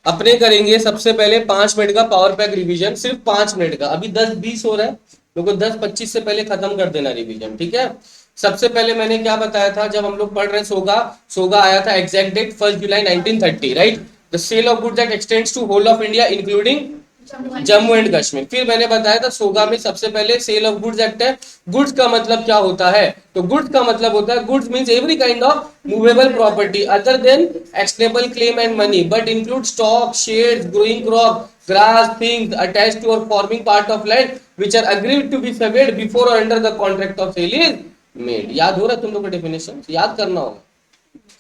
अपने करेंगे सबसे पहले 5 मिनट का पावर पैक रिवीजन, सिर्फ 5 मिनट का। अभी 10-20 हो रहा है, लोगों को 10-25 से पहले खत्म कर देना रिवीजन, ठीक है। सबसे पहले मैंने क्या बताया था जब हम लोग पढ़ रहे सोगा, सोगा आया था एग्जैक्ट डेट 1 जुलाई 1930, right. The sale of goods that extends to whole of India including Jammu and Kashmir. फिर मैंने बताया था सोगा में सबसे पहले सेल ऑफ गुड्स एक्ट है। गुड्स का मतलब क्या होता है, तो गुड्स का मतलब होता है goods means every kind of movable property other than actionable claim and money but include stock, shares, growing crop, grass, things attached to or forming part of land which are agreed to be severed before or under the contract of sale is made. याद हो रहा है तुम लोग का definition, याद करना होगा,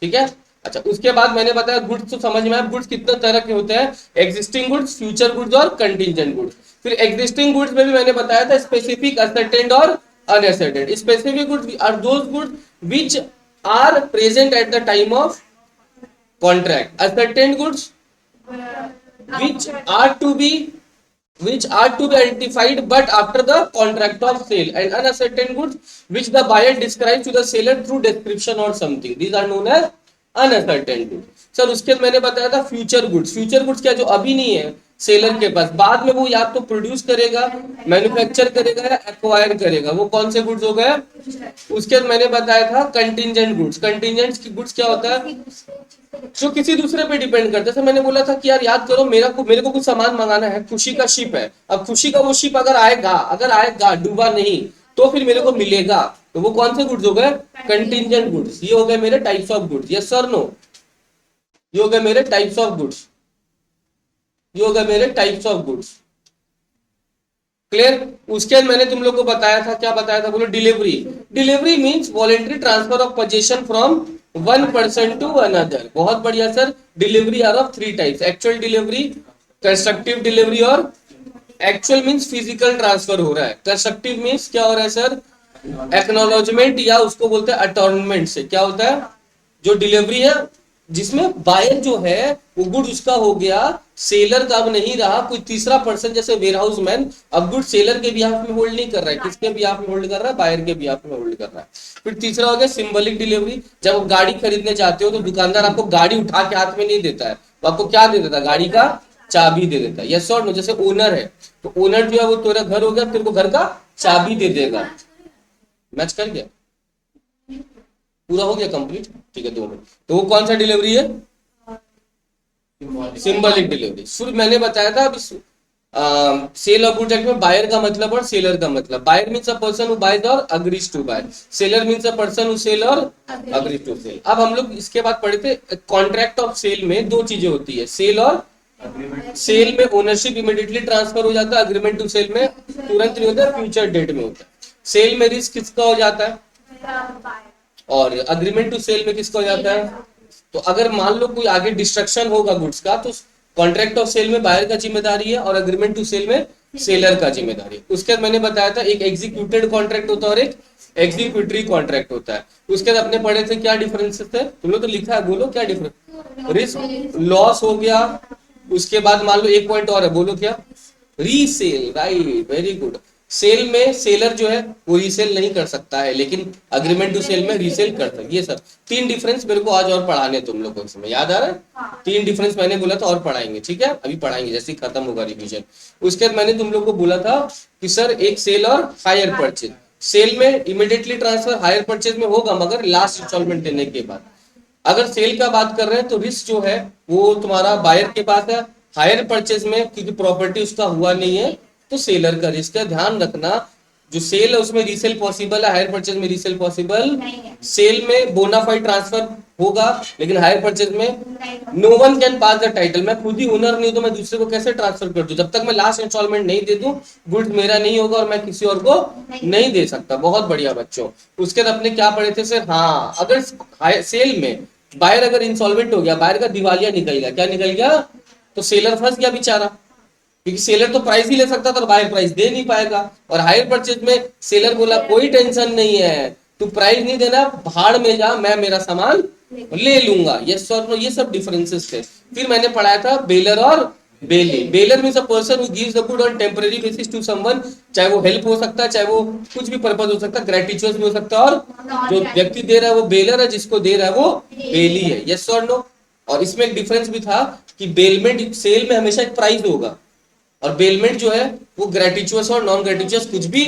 ठीक है। अच्छा, उसके बाद मैंने बताया गुड्स तो समझ में आया, गुड्स कितने तरह के होते हैं, एग्जिस्टिंग गुड्स, फ्यूचर गुड्स और कंटिंजेंट गुड्स। फिर एग्जिस्टिंग गुड्स में भी मैंने बताया था स्पेसिफिक, असर्टेन्ड और unascertained. Specific goods are those goods which are present at the time of contract, ascertained goods which are to be identified but after the contract of sale, and uncertain goods which the buyer describes to the seller through description or something, these are known as uncertain goods। Sir उसके बाद मैंने बताया था future goods. Future goods क्या, जो अभी नहीं है सेलर के पास, बाद में वो या तो प्रोड्यूस करेगा, मैन्युफैक्चर करेगा या एक्वायर करेगा, वो कौन से गुड्स हो गए। उसके बाद मैंने बताया था कंटिंजेंट गुड्स। कंटिंजेंट गुड्स क्या होता है, जो किसी दूसरे पे डिपेंड करते हैं। मैंने बोला था कि यार याद करो, मेरे को कुछ सामान मंगाना है, खुशी का शिप है। अब खुशी का वो शिप अगर आएगा डूबा नहीं, तो फिर मेरे को मिलेगा, तो वो कौन से गुड्स हो गए, कंटिंजेंट गुड्स। ये हो गए मेरे types of goods, yes sir no, ये हो गए मेरे टाइप्स ऑफ गुड्स, ये हो गए मेरे टाइप्स ऑफ गुड्स, क्लियर। उसके बाद मैंने तुम लोग को बताया था, क्या बताया था बोलो, delivery. Delivery means voluntary transfer of position from one person to another. बहुत बढ़िया sir. Delivery are of 3 types, actual delivery, constructive delivery और एक्चुअल मींस फिजिकल ट्रांसफर हो रहा है, कंस्ट्रक्टिव मींस क्या हो रहा है सर, एक्नॉलेजमेंट या उसको बोलते हैं अटॉर्नमेंट से। क्या होता है, जो डिलीवरी है जिसमें बायर जो है वो गुड उसका हो गया, सेलर का अब नहीं रहा, कोई तीसरा पर्सन जैसे वेयरहाउस मैन अब गुड सेलर के बिहाफ में होल्ड नहीं कर रहा है, किसके बिहाफ में होल्ड कर रहा है, बायर के बिहाफ में होल्ड कर रहा है। फिर तीसरा हो गया सिंबलिक डिलीवरी। जब आप गाड़ी खरीदने जाते हो तो दुकानदार आपको गाड़ी उठा के हाथ में नहीं देता है, वो आपको क्या दे देता है, गाड़ी का चाबी दे देता है, यस और नो। जैसे ओनर है तो ओनर जो है वो तेरा घर हो गया, तेरे को घर का चाबी दे देगा। मैच कर गया, पूरा हो गया कंप्लीट, ठीक है 2 मिनट। तो वो कौन सा डिलीवरी है, सिंबलिक डिलीवरी। फिर मैंने बताया था अब सेल ऑफ गुड्स एक्ट में बायर का मतलब और सेलर का मतलब। Buyer means a person who buys or agrees to buy, seller means a person who sell or agrees to sell. अब हम लोग इसके बाद पढ़े थे कॉन्ट्रैक्ट ऑफ सेल में 2 चीजें होती है, सेल और सेल में ओनरशिप इमीडिएटली ट्रांसफर हो जाता है, अग्रीमेंट टू सेल में तुरंत नहीं होता, फ्यूचर डेट में होता है। सेल में रिस्क किसका हो जाता है और अग्रीमेंट टू सेल में किसका हो जाता है। तो अगर मान लो कोई आगे डिस्ट्रक्शन होगा गुड्स का, तो कॉन्ट्रैक्ट ऑफ सेल में बायर का जिम्मेदारी है और अग्रीमेंट टू सेल में सेलर का जिम्मेदारी है। उसके बाद मैंने बताया था एक एग्जीक्यूटेड कॉन्ट्रैक्ट होता है और एक एग्जीक्यूटरी कॉन्ट्रैक्ट होता है। उसके बाद अपने पढ़े थे क्या डिफरेंसेस थे, तुम लोग तो लिखा है, बोलो क्या डिफरेंस। रिस्क लॉस हो गया। उसके बाद मान लो एक पॉइंट और है, बोलो क्या, resale, right, very good. Sale में सेलर जो है वो रीसेल नहीं कर सकता है, लेकिन अग्रीमेंट टू सेल में रीसेल कर सकता है। ये सब 3 डिफरेंस मेरे को आज और पढ़ाने तुम लोग को, इसमें याद आ रहा है। 3 डिफरेंस मैंने बोला था और पढ़ाएंगे, ठीक है, अभी पढ़ाएंगे जैसे ही खत्म होगा रिवीजन। उसके बाद मैंने तुम लोग को बोला था कि सर एक सेल और हायर परचेज। सेल में इमीडिएटली ट्रांसफर, हायर परचेज में होगा मगर लास्ट इंस्टॉलमेंट देने के बाद। अगर सेल का बात कर रहे हैं तो रिस्क जो है वो तुम्हारा बायर के पास है। हायर परचेज में क्योंकि प्रॉपर्टी उसका हुआ नहीं है तो सेलर का रिस्क है। ध्यान रखना, जो सेल है उसमें रीसेल पॉसिबल है, हायर परचेज में रीसेल पॉसिबल। सेल में बोनाफाइड ट्रांसफर होगा, लेकिन हायर परचेज में no one can pass the title. मैं खुद ही ओनर नहीं हूं तो मैं दूसरे को कैसे ट्रांसफर कर दूं, जब तक मैं लास्ट इंस्टॉलमेंट नहीं दे दूं गुड्स मेरा नहीं होगा और मैं किसी और को नहीं दे सकता। बहुत बढ़िया बच्चों। उसके बाद अपने क्या पढ़े थे सर, हाँ अगर सेल में बायर अगर इंसॉल्वेंट हो गया, बायर का दिवालिया निकल गया, क्या निकल गया, तो सेलर फंस गया बेचारा, क्योंकि सेलर तो प्राइस ही ले सकता था और बायर प्राइस दे नहीं पाएगा। और हायर परचेज में सेलर बोला कोई टेंशन नहीं है, तू प्राइस नहीं देना, भाड़ में जा, मैं मेरा सामान ले लूंगा, यस और नो। ये सब डिफरेंसेस थे। फिर मैंने पढ़ाया था बेलर और bailee. Bailor means a person who gives the good on temporary basis to someone, चाहे वो हेल्प हो सकता है, चाहे वो कुछ भी पर्पस हो सकता है, ग्रेटिट्यूड भी हो सकता है, और जो व्यक्ति दे रहा है वो बेलर है, जिसको दे रहा है वो बेली है, यस और नो। और इसमें एक डिफरेंस भी था, कि बेलमेंट सेल में हमेशा एक प्राइस होगा, और बेलमेंट जो है वो ग्रेटिचुअस और नॉन ग्रेटिचुअस कुछ भी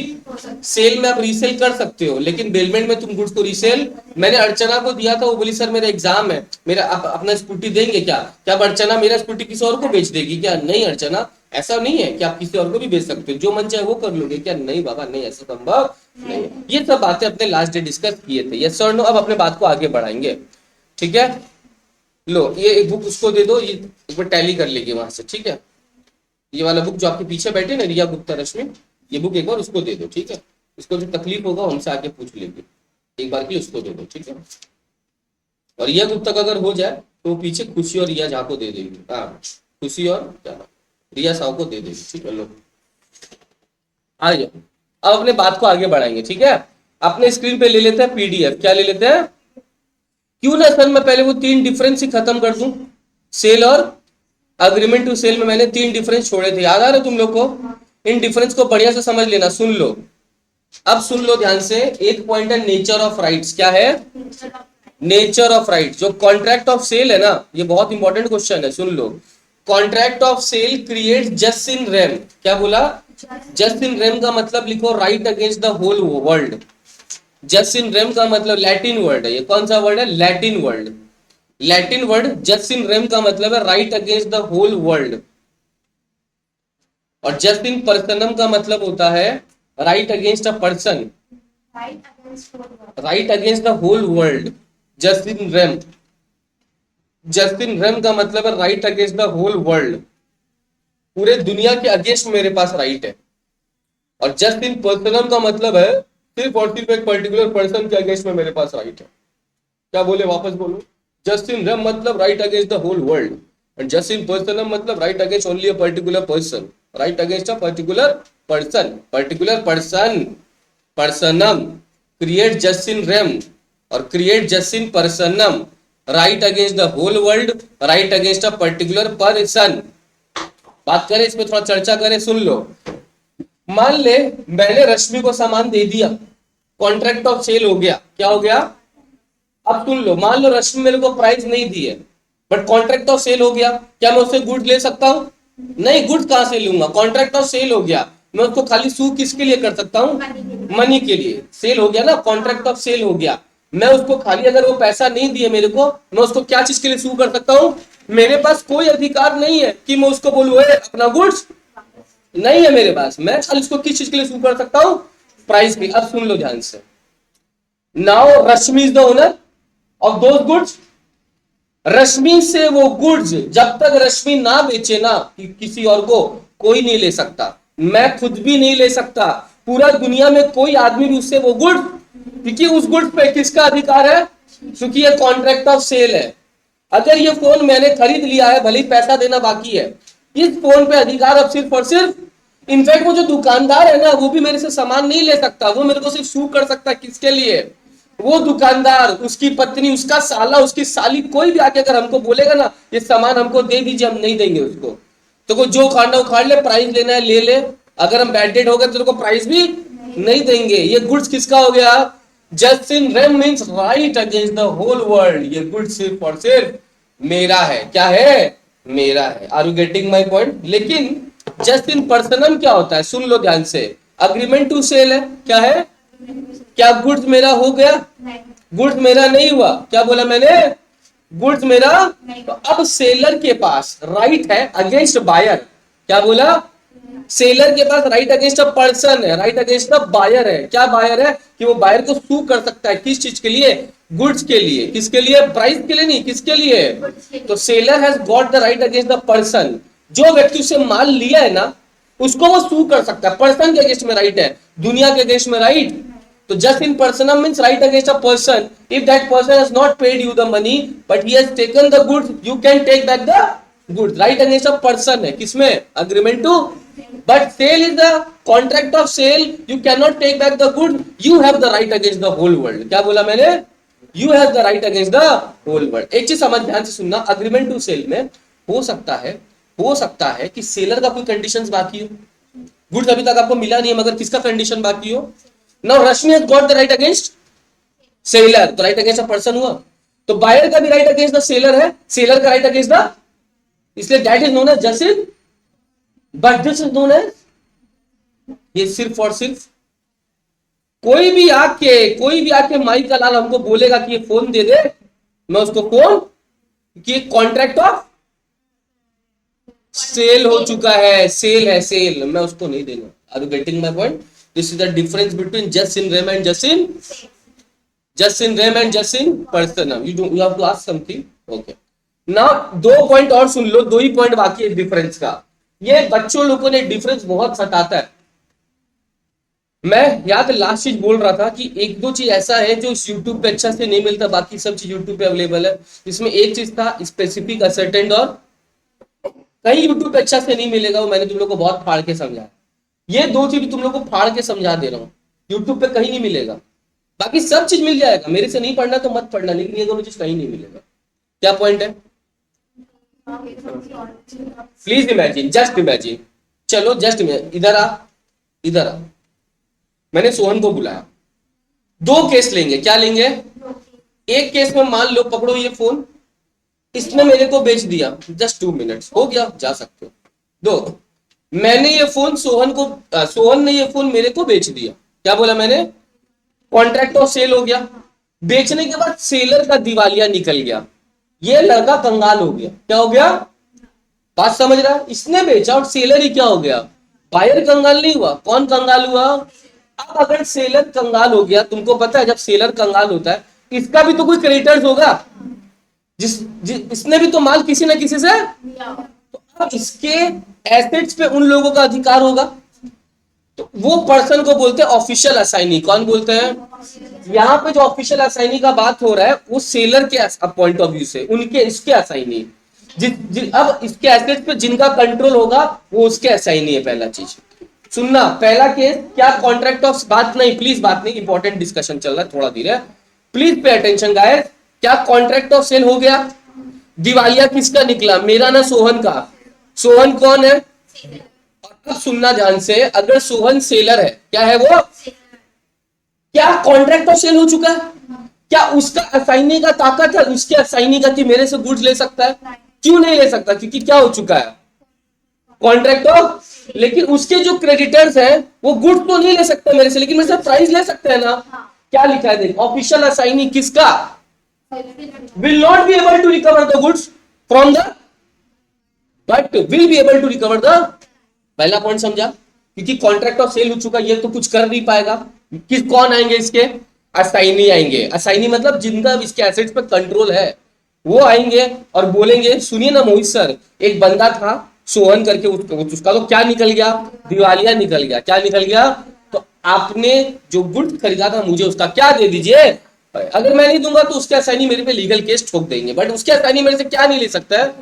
सेल में आप रीसेल कर सकते हो, लेकिन बेलमेंट में तुम गुड्स को रीसेल, मैंने अर्चना को दिया था, वो बोली सर मेरा एग्जाम है, मेरा आप अपना स्कूटी देंगे क्या? क्या अब अर्चना मेरा स्कूटी किसी और को बेच देगी क्या? नहीं अर्चना, ऐसा नहीं है कि आप किसी और को भी बेच सकते हो, जो मन चाहे वो कर लोगे क्या? नहीं बाबा नहीं, ऐसा संभव नहीं है। ये सब बातें अपने लास्ट डे डिस्कस किए थे। यस सर नो, अब अपने बात को आगे बढ़ाएंगे। ठीक है, लो ये एक बुक उसको दे दो, ये एक बार टैली कर लेगी वहां से। ठीक है, ये वाला बुक जो आपके पीछे बैठे ना, रिया गुप्ता रश्मि, ये बुक एक बार उसको दे दो। ठीक है, उसको जो तकलीफ होगा हमसे आके पूछ लेगी, एक बार की उसको दे दो। ठीक है, और रिया गुप्ता का अगर हो जाए तो पीछे खुशी और रिया झा को दे देगी। हाँ, खुशी और क्या रिया साहू को दे देगी। ठीक है, लो आ जाओ, अब अपने बात को आगे बढ़ाएंगे। ठीक है, अपने स्क्रीन पे ले लेते हैं पीडीएफ। क्या ले लेते हैं? क्यों ना सर मैं पहले वो 3 डिफरेंस ही खत्म कर दूं, सेल और अग्रीमेंट टू सेल में मैंने 3 डिफरेंस छोड़े थे, याद आ रहे तुम लोग को? इन डिफरेंस को बढ़िया से समझ लेना, सुन लो, अब सुन लो ध्यान से। एक पॉइंट है नेचर ऑफ राइट्स। क्या है? Nature of rights. जो कॉन्ट्रैक्ट ऑफ सेल है ना, ये बहुत इंपॉर्टेंट क्वेश्चन है, सुन लो। Contract of sale create jus in rem. क्या बोला? जस्ट इन रेम का मतलब लिखो right against the whole world. Just in rem का मतलब लैटिन वर्ड है, ये कौन सा वर्ड है? Latin word. लैटिन वर्ड जस्ट इन रेम का मतलब है right against the whole world, और जस्ट इन पर्सनम का मतलब होता है right against a person, right against the whole world. Just in रेम, जस्ट इन रेम का मतलब है right against the whole world, पूरे दुनिया के अगेंस्ट मेरे पास राइट है। और जस्ट इन पर्सनम का मतलब है सिर्फ और सिर्फ एक पर्टिकुलर पर्सन के अगेंस्ट में मेरे पास राइट है। क्या बोले? वापस बोलो। जस्ट इन रेम मतलब right against the whole world, and just in personam मतलब right against only a particular person, right against a particular person, particular person, personam. Create jus in rem और create jus in personam, right against the whole world, right against a particular person. बात करें इसमें, थोड़ा चर्चा करें, सुन लो। मान ले मैंने रश्मि को सामान दे दिया, कॉन्ट्रैक्ट ऑफ सेल हो गया। क्या हो गया? अब सुन लो, मान लो रश्मि मेरे को प्राइस नहीं दी है, बट कॉन्ट्रैक्ट ऑफ सेल हो गया। क्या मैं उससे गुड्स ले सकता हूं? नहीं, गुड्स कहां से लूंगा? कॉन्ट्रैक्ट ऑफ सेल हो गया, मैं उसको खाली सू किसके लिए कर सकता हूं? मनी के लिए। सेल हो गया ना, कॉन्ट्रैक्ट ऑफ सेल हो गया, मैं उसको खाली, अगर वो पैसा नहीं दिए मेरे को, मैं उसको क्या चीज के लिए सू कर सकता हूं? मेरे पास कोई अधिकार नहीं है कि मैं उसको बोलूं अपना गुड्स नहीं है मेरे पास, मैं खाली उसको किस चीज के लिए सू कर सकता हूं? प्राइस के। अब सुन लो ध्यान से, now Rashmi is the owner of those goods. Rashmi से वो गुड्स जब तक रश्मि ना बेचे ना किसी और को, कोई नहीं ले सकता, मैं खुद भी नहीं ले सकता, पूरा दुनिया में कोई आदमी भी उससे वो गुड्स, क्योंकि उस गुड्स पे किसका अधिकार है? क्योंकि ये कॉन्ट्रैक्ट ऑफ सेल है। अगर ये फोन मैंने खरीद लिया है, भले ही पैसा देना बाकी है, इस फोन पे अधिकार अब सिर्फ और सिर्फ, इनफैक्ट वो जो दुकानदार है ना, वो भी मेरे से सामान नहीं ले सकता, वो मेरे को सिर्फ सू कर सकता है। किसके लिए? वो दुकानदार, उसकी पत्नी, उसका साला, उसकी साली, कोई भी आके अगर हमको बोलेगा ना ये सामान हमको दे दीजिए, हम नहीं देंगे उसको, तो को जो खाना उखाड़ ले, प्राइस लेना है ले ले, अगर हम बैड डेट हो गए तो को प्राइस भी नहीं देंगे। ये गुड्स किसका हो गया? जस्ट इन रेम means right against the whole world, ये गुड्स सिर्फ और सिर्फ मेरा है। क्या है? मेरा है। Are you getting my point? लेकिन जस्ट इन पर्सनम क्या होता है? सुन लो ध्यान से, अग्रीमेंट टू सेल है। क्या है? क्या गुड्स मेरा हो गया? गुड्स मेरा नहीं हुआ। क्या बोला मैंने? गुड्स मेरा। तो अब सेलर के पास राइट है अगेंस्ट बायर। क्या बोला? सेलर के पास राइट अगेंस्ट अ पर्सन है, राइट अगेंस्ट अ बायर है। क्या बायर है? कि वो बायर को सू कर सकता है। किस चीज के लिए? गुड्स के लिए। किसके लिए? प्राइस के लिए नहीं, किसके लिए? तो seller has got the right against the person. जो व्यक्ति उससे माल लिया है ना, उसको वो सू कर सकता है। पर्सन के अगेंस्ट में राइट है, दुनिया के अगेंस्ट में राइट। तो jus in personam means right against a person. If that person has not paid you the money but he has taken the goods, you can take back the goods. Right against a person है, किसमें? Agreement to. But sale is the contract of sale, you can not take back the good, you have the right against the whole world. क्या बोला मैंने? You have the right against the whole world. एक चीज समझ, ध्यान से सुनना, agreement to sell में हो सकता है कि सेलर का कोई कंडीशंस बाकी हो, गुड्स अभी तक आपको मिला नहीं है, मगर किसका कंडीशन बाकी हो? Now Rashmi has got the right against seller, तो राइट अगेंस्ट अ पर्सन हुआ। तो बायर का भी राइट अगेंस्ट द सेलर है, सेलर का राइट अगेंस्ट द इसलिए that is known as just in, but this is known as, ये सिर्फ और सिर्फ कोई भी आके माई का लाल हमको बोलेगा कि ये फोन दे दे, मैं उसको फोन कि कॉन्ट्रैक्ट ऑफ सेल हो चुका है, सेल है सेल, मैं उसको नहीं देगा। Are you getting my point? This is the difference between just in rem and just in rem and just in person. You have to ask something. Okay, now 2 point और सुन लो, 2 ही point बाकी है difference का। ये बच्चों लोगों ने difference बहुत सताता है। मैं याद लास्ट चीज बोल रहा था कि 1-2 चीज ऐसा है जो यूट्यूब पे अच्छा से नहीं मिलता, बाकी सब चीज यूट्यूब पे अवेलेबल है। इसमें एक चीज था स्पेसिफिक असर्टेंट, और कहीं यूट्यूब पे अच्छा से नहीं मिलेगा, वो मैंने तुम लोग को बहुत फाड़ के समझाया। ये 2 चीज तुम लोग को फाड़ के समझा दे रहा हूँ, यूट्यूब पे कहीं नहीं मिलेगा। बाकी सब चीज मिल जाएगा, मेरे से नहीं पढ़ना तो मत पढ़ना, लेकिन ये दोनों चीज कहीं नहीं मिलेगा। क्या पॉइंट है? प्लीज इमेजिन, जस्ट इमेजिन, चलो जस्ट इधर आ, इधर आ। मैंने सोहन को बुलाया, 2 केस लेंगे। क्या लेंगे? एक केस में मान लो, पकड़ो ये फोन, इसने मेरे को बेच दिया, जस्ट 2 मिनट्स हो गया, जा सकते हो। 2, मैंने ये फोन सोहन ने ये फोन मेरे को बेच दिया। क्या बोला मैंने? कॉन्ट्रैक्ट ऑफ सेल हो गया। बेचने के बाद सेलर का दिवालिया निकल गया, ये लड़का कंगाल हो गया। क्या हो गया? बात समझ रहा है? इसने बेचा और सेलर ही क्या हो गया? बायर कंगाल नहीं हुआ। कौन कंगाल हुआ? अब अगर सेलर कंगाल हो गया, तुमको पता है जब सेलर कंगाल होता है, इसका भी तो कोई क्रेडिटर्स होगा, इसने भी तो माल किसी ना किसी से, तो अब इसके एसेट्स पे उन लोगों का अधिकार होगा। तो वो पर्सन को बोलते हैं ऑफिशियल असाइनी। कौन बोलते हैं? यहाँ पे जो ऑफिशियल असाइनी का बात हो रहा है, वो सेलर के पॉइंट ऑफ व्यू से, उनके इसके असाइनी, अब इसके एसेट्स पे जिनका कंट्रोल होगा वो उसके असाइनी है। पहला चीज सुनना, पहला केस क्या? कॉन्ट्रैक्ट ऑफ, बात नहीं प्लीज, बात नहीं, इंपॉर्टेंट डिस्कशन चल रहा है, थोड़ा धीरे, प्लीज पे अटेंशन गाइस। क्या कॉन्ट्रैक्ट ऑफ सेल हो गया? दिवालिया किसका निकला? मेरा ना सोहन का। सोहन कौन है? अब सुनना ध्यान से, अगर सोहन सेलर है, क्या है वो? क्या कॉन्ट्रैक्ट ऑफ सेल हो चुका है? क्या उसका असाइनी का ताकत है उसके असाइनी का कि मेरे से गुड्स ले सकता है? क्यों नहीं ले सकता? क्योंकि क्या हो चुका है? Contract of. लेकिन उसके जो क्रेडिटर्स हैं वो गुड्स तो नहीं ले सकते मेरे से, लेकिन मेरे से प्राइस ले सकते हैं ना। क्या लिखा है देख, ऑफिशियल असाइनी किसका? will not be able to recover the goods from the, but will be able to recover the, पहला पॉइंट समझा? क्योंकि कॉन्ट्रैक्ट ऑफ सेल हो चुका, ये तो कुछ कर नहीं पाएगा। कौन आएंगे इसके? असाइनी आएंगे। असाइनी मतलब जिनका इसके एसेट्स पे कंट्रोल है, वो आएंगे और बोलेंगे, सुनिए ना मोहित सर, एक बंदा था सोहन करके, उसका तो क्या निकल गया? दिवालिया निकल गया। क्या निकल गया? तो आपने जो गुड्स खरीदा था मुझे उसका क्या दे दीजिए। अगर मैं नहीं दूंगा तो उसके असाइनी मेरे पे लीगल केस ठोक देंगे, बट उसके असाइनी मेरे से क्या नहीं ले सकता है?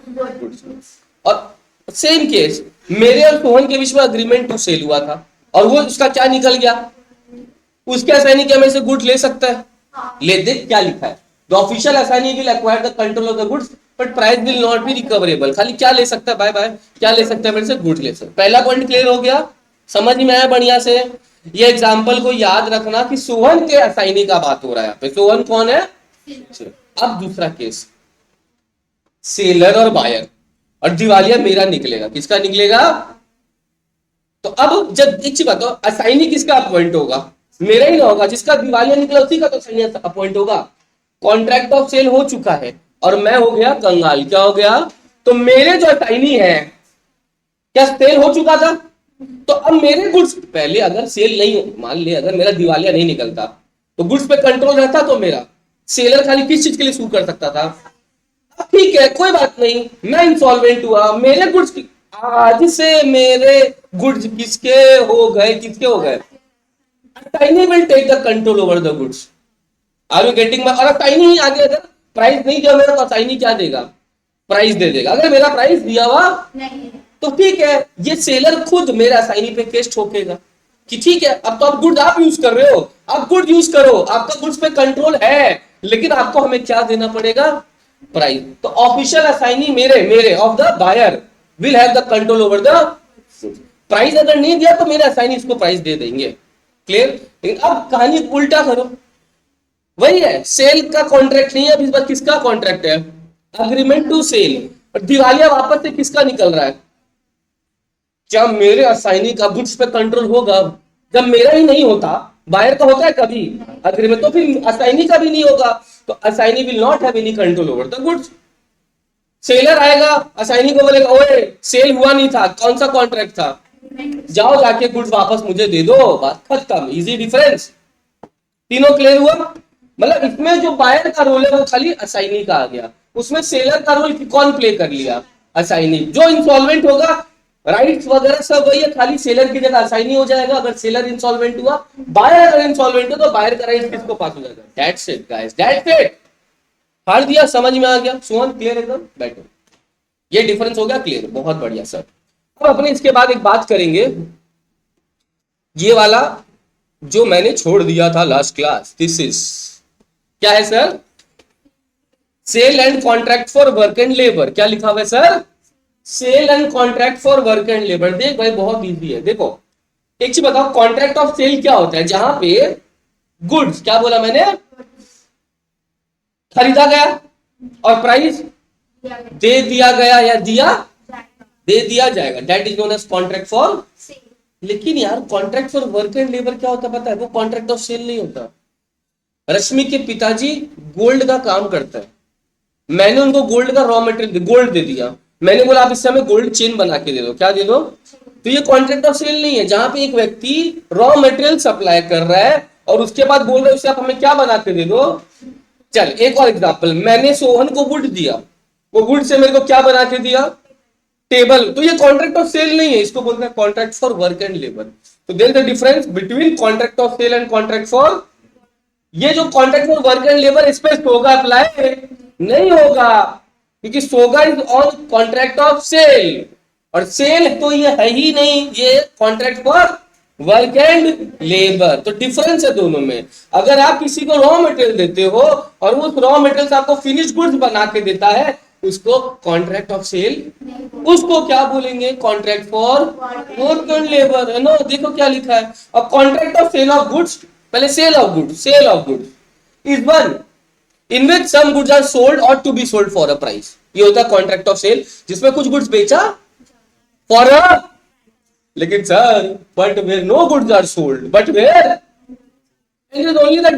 और सेम केस, मेरे और सोहन के बीच में अग्रीमेंट टू सेल हुआ था, और वो उसका क्या निकल गया? उसके असाइनी क्या मेरे से गुड्स ले सकता है? ले दे। क्या लिखा है? The official assignee will acquire the control of the goods but price will not be recoverable. खाली क्या ले सकता है? बाय बाय, क्या ले सकता है मेरे से? गुड्स ले सकता है। पहला पॉइंट क्लियर हो गया? समझ में आया बढ़िया से? ये एग्जाम्पल को याद रखना कि सोहन के असाइनी का बात हो रहा है। यहाँ पे सोहन कौन है? अब दूसरा केस, सेलर और बायर, और दिवालिया मेरा निकलेगा। किसका निकलेगा? तो अब जब एक चीज बताओ, असाइनी किसका अपॉइंट होगा? मेरा ही ना होगा। जिसका दिवालिया निकला उसी का तो असाइनी अपॉइंट होगा। कॉन्ट्रैक्ट ऑफ सेल हो चुका है और मैं हो गया कंगाल। क्या हो गया? तो मेरे जो असाइनी है, क्या सेल हो चुका था? तो अब मेरे गुड्स, पहले अगर सेल नहीं, मान ले अगर मेरा दिवालिया नहीं निकलता तो गुड्स पे कंट्रोल रहता, तो मेरा सेलर खाली किस चीज के लिए सू कर सकता था? ठीक है, कोई बात नहीं, मैं इंसॉल्वेंट हुआ, मेरे गुड्स, आज से मेरे गुड्स किसके हो गए? किसके हो गए? Assignee will take the control over the goods. Are you getting my? और असाइनी ही आगे अगर प्राइस नहीं दिया मेरा, तो असाइनी क्या देगा? प्राइस दे देगा। अगर मेरा प्राइस दिया हुआ नहीं तो ठीक है, ये सेलर खुद मेरा असाइनी पे केस ठोकेगा कि ठीक है, अब तो आप गुड आप यूज कर रहे हो, आप गुड यूज करो, आपका गुड्स पे कंट्रोल है, लेकिन आपको हमें क्या देना पड़ेगा? प्राइस। तो ऑफिशियल असाइनी मेरे of the buyer will have the control over the price. अगर नहीं दिया तो मेरे असाइनी इसको प्राइस दे देंगे। क्लियर? लेकिन अब कहानी उल्टा करो, वही है, सेल का कॉन्ट्रैक्ट नहीं है, अब इस बार किसका कॉन्ट्रैक्ट है? Agreement to sell. और दिवालिया वापस से किसका निकल रहा है? क्या मेरे असाइनी का गुड्स पे कंट्रोल होगा? जब मेरा ही नहीं होता, बायर का होता है कभी अग्रीमेंट, तो फिर असाइनी का भी नहीं होगा, तो assignee will not have any control over the goods. Seller आएगा, असाइनी को बोलेगा ओए सेल हुआ नहीं था, कौन सा कॉन्ट्रैक्ट था, जाओ जाके गुड्स वापस मुझे दे दो, बात खत्म, इजी डिफरेंस। तीनों क्लियर हुआ? मतलब इसमें जो बायर का रोल है वो खाली असाइनी का आ गया, उसमें सेलर का रोल कौन प्ले कर लिया? असाइनी। जो इंसॉल्वेंट होगा, राइट्स वगैरह सब वही है, खाली सेलर की जगह असाइनी हो जाएगा अगर सेलर इंसॉल्वेंट हुआ। बायर अगर इंसॉल्वेंट हो तो बायर का राइट किसको पास हो जाएगा? That's it guys, that's it. हार दिया, समझ में आ गया? सोहन क्लियर एकदम? बैठो, ये डिफरेंस हो गया क्लियर, बहुत बढ़िया सर। अब अपने इसके बाद एक बात करेंगे, ये वाला जो मैंने छोड़ दिया था लास्ट क्लास, दिस इज क्या है sir? Sale and contract for work and labour. क्या लिखा हुआ है sir? Sale and contract for work and labour. देख भाई बहुत इजी है, देखो एक चीज बताओ, कॉन्ट्रैक्ट ऑफ सेल क्या होता है? जहां पे गुड्स, क्या बोला मैंने, खरीदा गया और प्राइस दे दिया गया या दे दिया जाएगा, that is known as contract for. लेकिन यार contract for work and labour क्या होता है पता है? वो कॉन्ट्रैक्ट ऑफ सेल नहीं होता। रश्मि के पिताजी गोल्ड का काम करता है, मैंने उनको गोल्ड का रॉ मटेरियल गोल्ड दे दिया, मैंने बोला आप इससे हमें गोल्ड चेन बना के दे दो, क्या दे दो? तो ये कॉन्ट्रैक्ट ऑफ सेल नहीं है, जहां पे एक व्यक्ति रॉ मटेरियल सप्लाई कर रहा है और उसके बाद बोल रहे हो उससे आप हमें क्या बना के दे दो। चल एक और एग्जांपल, मैंने सोहन को वुड दिया, वो वुड से मेरे को क्या बना के दिया? टेबल। तो ये कॉन्ट्रैक्ट ऑफ सेल नहीं है, इसको बोलते हैं contract for work and labour. तो there is the difference between contract of sale and contract for. ये जो contract for work and labour, इस पे सोगा अप्लाई नहीं होगा, क्योंकि SOGA is on contract of sale, और सेल तो ये है ही नहीं, ये contract for work and labour. तो डिफरेंस है दोनों में। अगर आप किसी को रॉ मटेरियल देते हो और उस रॉ मटेरियल से आपको फिनिश गुड्स बना के देता है, उसको कॉन्ट्रैक्ट ऑफ सेल, उसको क्या बोलेंगे? Contract for work and labour. है ना? देखो क्या लिखा है, और contract of sale of goods, पहले sale of goods is one in which some goods are sold or to be sold for a price. ये होता है कॉन्ट्रैक्ट ऑफ सेल, जिसमें कुछ गुड्स बेचा फॉर अ, लेकिन sir but where no goods are sold, but where it is only the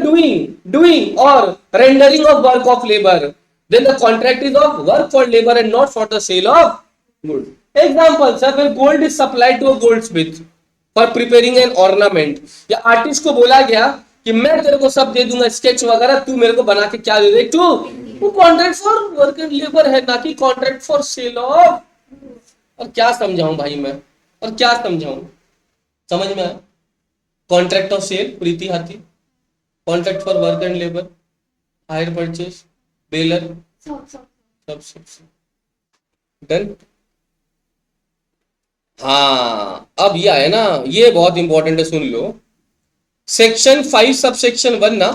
doing or rendering of work of labour, then the contract is of work for labor and not for the sale of goods. Example sir, when gold is supplied to a goldsmith for preparing an ornament, या artist को बोला गया कि मैं तेरे को सब दे दूंगा स्केच वगैरह, तू मेरे को बना के क्या दे दे? वो contract for work and labour है, ना कि कॉन्ट्रैक्ट फॉर सेल ऑफ। और क्या समझाऊं भाई मैं, और क्या समझाऊं? समझ में आया? कॉन्ट्रैक्ट ऑफ सेल प्रीति हाथी, contract for work and labour, hire purchase, baler, सब डन। हाँ अब ये है ना, ये बहुत इंपॉर्टेंट है, सुन लो। सेक्शन 5 सब सेक्शन 1 ना,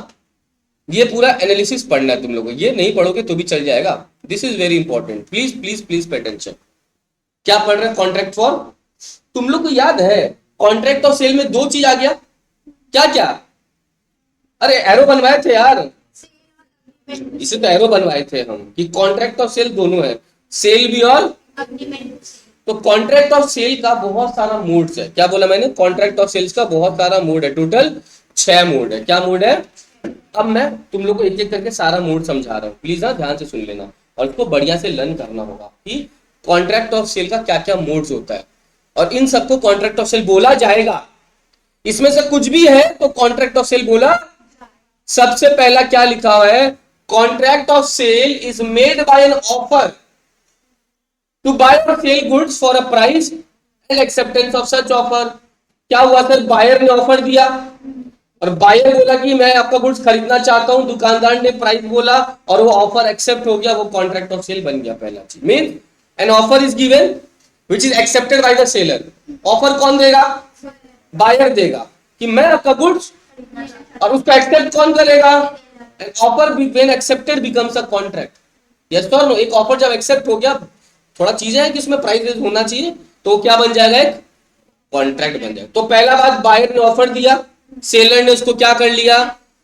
ये पूरा एनालिसिस पढ़ना है तुम लोगों को, ये नहीं पढ़ोगे तो भी चल जाएगा। This is very important, please please please pay attention. क्या पढ़ रहे हैं? कॉन्ट्रैक्ट फॉर, तुम लोग को याद है कॉन्ट्रैक्ट ऑफ सेल में दो चीज आ गया, क्या क्या? अरे एरो बनवाए थे यार, इसे तो एरो बनवाए थे हम कि कॉन्ट्रैक्ट ऑफ सेल दोनों है, सेल भी और अग्रीमेंट। तो कॉन्ट्रैक्ट ऑफ सेल का बहुत सारा मोड्स है। क्या बोला मैंने? कॉन्ट्रैक्ट ऑफ सेल्स का बहुत सारा मोड है, टोटल 6 मोड है। क्या मोड है? अब मैं तुम लोग को एक एक करके सारा मोड समझा रहा हूँ, प्लीज ना ध्यान से सुन लेना, और उसको बढ़िया से लर्न करना होगा कि कॉन्ट्रैक्ट ऑफ सेल का क्या क्या मोड्स होता है, और इन सबको कॉन्ट्रैक्ट ऑफ सेल बोला जाएगा। इसमें से कुछ भी है तो कॉन्ट्रैक्ट ऑफ सेल बोला। सबसे पहला क्या लिखा हुआ है? Contract of sale is made by an offer to buy or sell goods for a price and acceptance of such offer. क्या हुआ सर? बायर ने ऑफर दिया और बायर बोला कि मैं आपका गुड्स खरीदना चाहता हूं, दुकानदार ने प्राइस बोला और वो ऑफर एक्सेप्ट हो गया, वो कॉन्ट्रैक्ट ऑफ सेल बन गया। पहला चीज mean an offer is given which is accepted by the seller. Offer कौन देगा? बायर देगा कि मैं आपका गुड्स, और उसको एक्सेप्ट कौन करेगा? Offer when accepted becomes a contract. yes or no? एक ऑफर जब एक्सेप्ट हो गया, थोड़ा चीजें है कि उसमें प्राइस होना चाहिए, तो क्या बन जाएगा? एक कॉन्ट्रैक्ट बन जाएगा। तो पहला बात, बायर ने ऑफर दिया, सेलर ने उसको क्या कर लिया,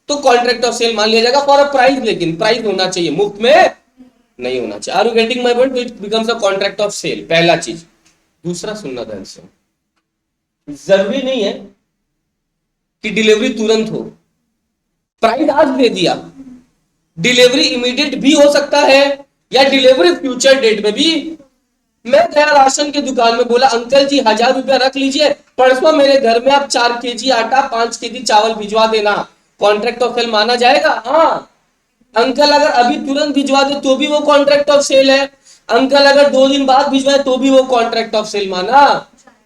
तो कॉन्ट्रैक्ट ऑफ सेल मान लिया जाएगा फॉर अ प्राइस। लेकिन प्राइस होना चाहिए, मुफ्त में नहीं होना चाहिए। Are you getting my point? It becomes a contract of sale, पहला चीज। दूसरा सुनना ध्यान से, जरूरी नहीं है कि डिलीवरी तुरंत हो। प्राइस आज दे दिया, डिलीवरी इमीडिएट भी हो सकता है या डिलीवरी फ्यूचर डेट में भी। मैं गया राशन की दुकान में, बोला अंकल जी 1000 रुपया रख लीजिए, परसों मेरे घर में आप 4 kg आटा 5 kg चावल भिजवा देना, कॉन्ट्रैक्ट ऑफ सेल माना जाएगा? हाँ। अंकल अगर अभी तुरंत भिजवा दे तो भी वो कॉन्ट्रैक्ट ऑफ सेल है, अंकल अगर 2 दिन बाद भिजवाए तो भी वो कॉन्ट्रैक्ट ऑफ सेल माना।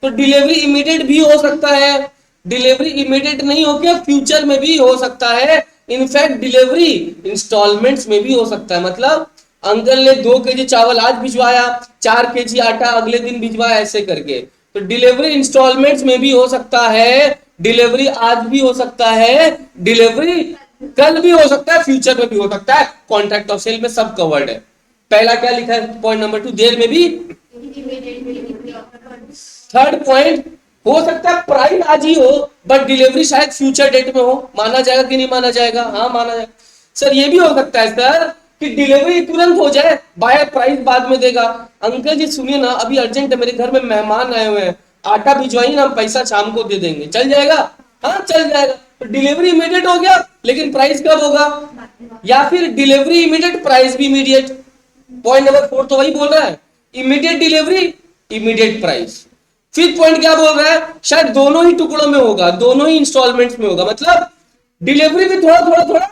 तो डिलीवरी इमीडिएट भी हो सकता है, डिलीवरी इमीडिएट नहीं होकर फ्यूचर में भी हो सकता है, इनफैक्ट डिलीवरी इंस्टॉलमेंट्स में भी हो सकता है। मतलब अंकल ने 2 kg चावल आज भिजवाया, 4 kg आटा अगले दिन भिजवाया, ऐसे करके। तो डिलीवरी इंस्टॉलमेंट्स में भी हो सकता है, डिलीवरी आज भी हो सकता है, डिलीवरी कल भी हो सकता है, फ्यूचर में भी हो सकता है। कॉन्ट्रैक्ट ऑफ सेल में सब कवर्ड है। पहला क्या लिखा है? पॉइंट नंबर 2, देर में भी। थर्ड पॉइंट, हो सकता है प्राइस आज ही हो बट डिलीवरी शायद फ्यूचर डेट में हो, माना जाएगा कि नहीं माना जाएगा? हाँ माना जाएगा। सर ये भी हो सकता है सर कि डिलीवरी तुरंत हो जाए, बायर प्राइस बाद में देगा। अंकल जी सुनिए ना, अभी अर्जेंट है, मेरे घर में मेहमान आए हुए हैं, आटा भिजवाइए ना, हम पैसा शाम को दे देंगे, चल जाएगा? हाँ चल जाएगा। तो डिलीवरी इमीडिएट हो गया लेकिन प्राइस कब होगा? या फिर डिलीवरी इमीडिएट, प्राइस भी इमीडिएट। पॉइंट नंबर 4 तो वही बोल रहा है, immediate delivery immediate price. Fifth point क्या बोल रहा है? शायद दोनों ही टुकड़ों में होगा, दोनों ही इंस्टॉलमेंट्स में होगा, मतलब डिलीवरी भी थोड़ा थोड़ा थोड़ा,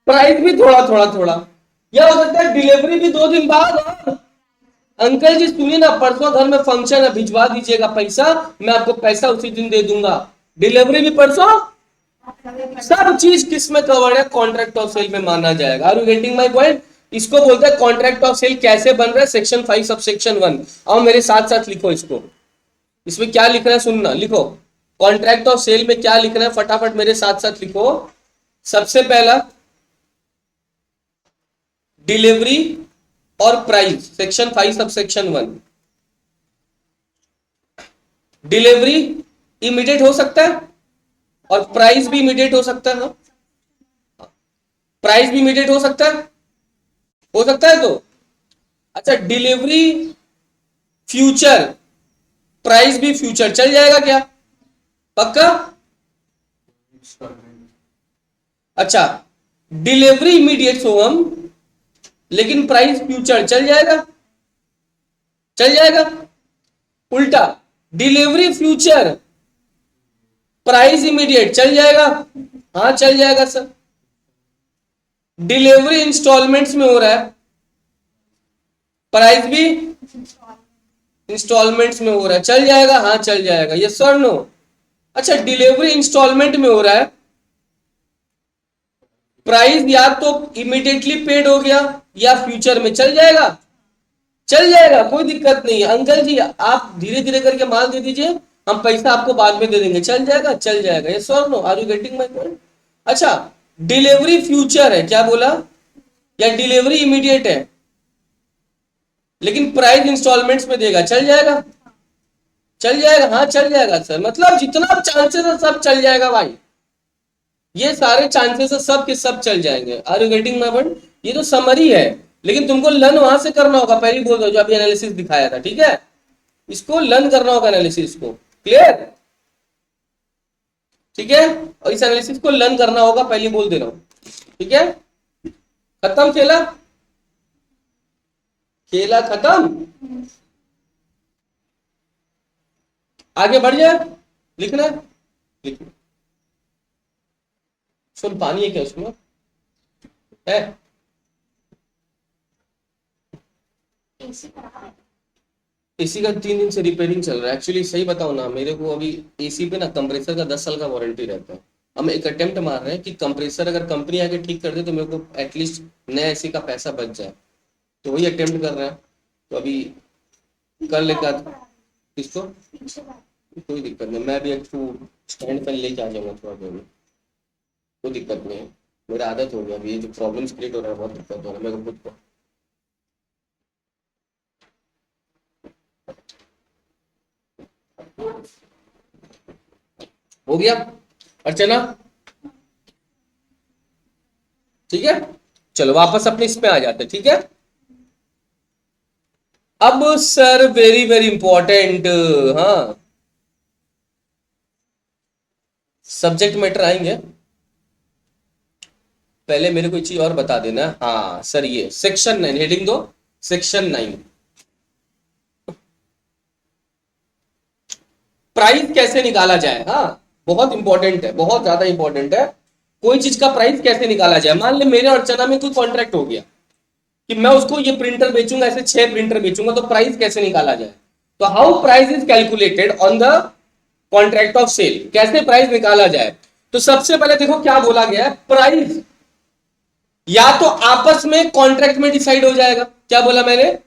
प्राइस भी थोड़ा थोड़ा थोड़ा। या हो सकता है डिलीवरी भी 2 दिन बाद, और अंकल जी सुनिए ना, परसों घर में फंक्शन है, भिजवा दीजिएगा पैसा, मैं आपको पैसा उसी दिन दे दूंगा, डिलीवरी भी परसों। सब चीज किस में कवर्ड है? कॉन्ट्रैक्ट ऑफ सेल में माना जाएगा। Are you getting my point? इसको बोलते हैं कॉन्ट्रैक्ट ऑफ सेल। कैसे बन रहा है? Section 5 sub section 1। और मेरे साथ साथ लिखो इसको, इसमें क्या लिख रहा है सुनना, लिखो कॉन्ट्रैक्ट ऑफ सेल में क्या लिख रहा है, फटाफट मेरे साथ साथ लिखो। सबसे पहला डिलीवरी और price, section 5 sub section 1। Delivery immediate हो सकता है और प्राइस भी इमीडिएट हो सकता है ना, प्राइस भी इमीडिएट हो सकता है, हो सकता है। तो अच्छा, डिलीवरी फ्यूचर, प्राइस भी फ्यूचर, चल जाएगा क्या? पक्का? अच्छा, डिलीवरी इमीडिएट सोहम लेकिन प्राइस फ्यूचर, चल जाएगा? चल जाएगा। उल्टा, डिलीवरी फ्यूचर प्राइस इमीडिएट, चल जाएगा? हाँ चल जाएगा सर। डिलीवरी इंस्टॉलमेंट्स में हो रहा है, प्राइस भी इंस्टॉलमेंट्स में हो रहा है, चल जाएगा? हाँ चल जाएगा। Yes sir no? अच्छा, डिलीवरी इंस्टॉलमेंट में हो रहा है, प्राइस या तो इमीडिएटली पेड हो गया या फ्यूचर में, चल जाएगा? चल जाएगा, कोई दिक्कत नहीं है। अंकल जी आप धीरे धीरे करके माल दे दीजिए, हम पैसा आपको बाद में दे देंगे, चल जाएगा? चल जाएगा। यस और no? Are you getting my point? अच्छा, डिलीवरी फ्यूचर है, क्या बोला? या डिलीवरी इमीडिएट है लेकिन प्राइस इंस्टॉलमेंट्स में देगा, चल जाएगा? चल जाएगा? हाँ चल जाएगा सर। मतलब जितना चांसेस है सब चल जाएगा भाई, ये सारे चांसेस है सब के सब चल जाएंगे। Are you getting my point? ये तो समरी है, लेकिन तुमको लर्न वहां से करना होगा, पहले बोल दो जो अभी एनालिसिस दिखाया था, ठीक है? इसको लर्न करना होगा, एनालिसिस को। क्लियर? ठीक है, और इस एनालिसिस को लर्न करना होगा, पहले बोल दे रहा हूं, ठीक है? खत्म खेला, खेला खत्म। आगे बढ़ जाए, लिखना है, लिखना। सुन, पानी है क्या उसमें? है? एसी का 3 दिन से रिपेयरिंग चल रहा है। एक्चुअली सही बताऊं ना, मेरे को अभी एसी पे ना कंप्रेसर का 10 साल का वारंटी रहता है। हम एक अटेम्प्ट मार रहे हैं कि कंप्रेसर अगर कंपनी आके ठीक कर दे तो मेरे को एटलीस्ट नया एसी का पैसा बच जाए, तो वही अटेम्प्ट कर रहे हैं। तो अभी कर लेगा इसको, कोई दिक्कत नहीं, मैं भी एक स्टैंड फैन लेके आ जाऊंगा थोड़ा देर में, कोई दिक्कत नहीं है। मेरा आदत हो गया, अभी ये जो प्रॉब्लम्स क्रिएट हो रहा है बहुत दिक्कत हो रहा है मेरे को खुद को। हो गया अर्चना? ठीक है, चलो वापस अपने इस पे आ जाते हैं, ठीक है? अब सर वेरी वेरी इंपॉर्टेंट, हाँ सब्जेक्ट मैटर आएंगे, पहले मेरे को एक चीज और बता देना। हाँ सर ये सेक्शन 9 हेडिंग दो, सेक्शन 9 प्राइस कैसे निकाला जाए। हाँ बहुत इंपॉर्टेंट है, बहुत ज्यादा इंपॉर्टेंट है। कोई चीज का प्राइस कैसे निकाला जाए। मान ले मेरे अर्चना में कोई कॉन्ट्रैक्ट हो गया कि मैं उसको ये प्रिंटर बेचूंगा, ऐसे 6 प्रिंटर बेचूंगा, तो प्राइस कैसे निकाला जाए। तो how price is calculated on the contract of sale, कैसे प्राइस निकाला जाए। तो सबसे पहले देखो क्या बोला गया है, प्राइस या तो आपस में कॉन्ट्रैक्ट में डिसाइड हो जाएगा, क्या बोला मैंने,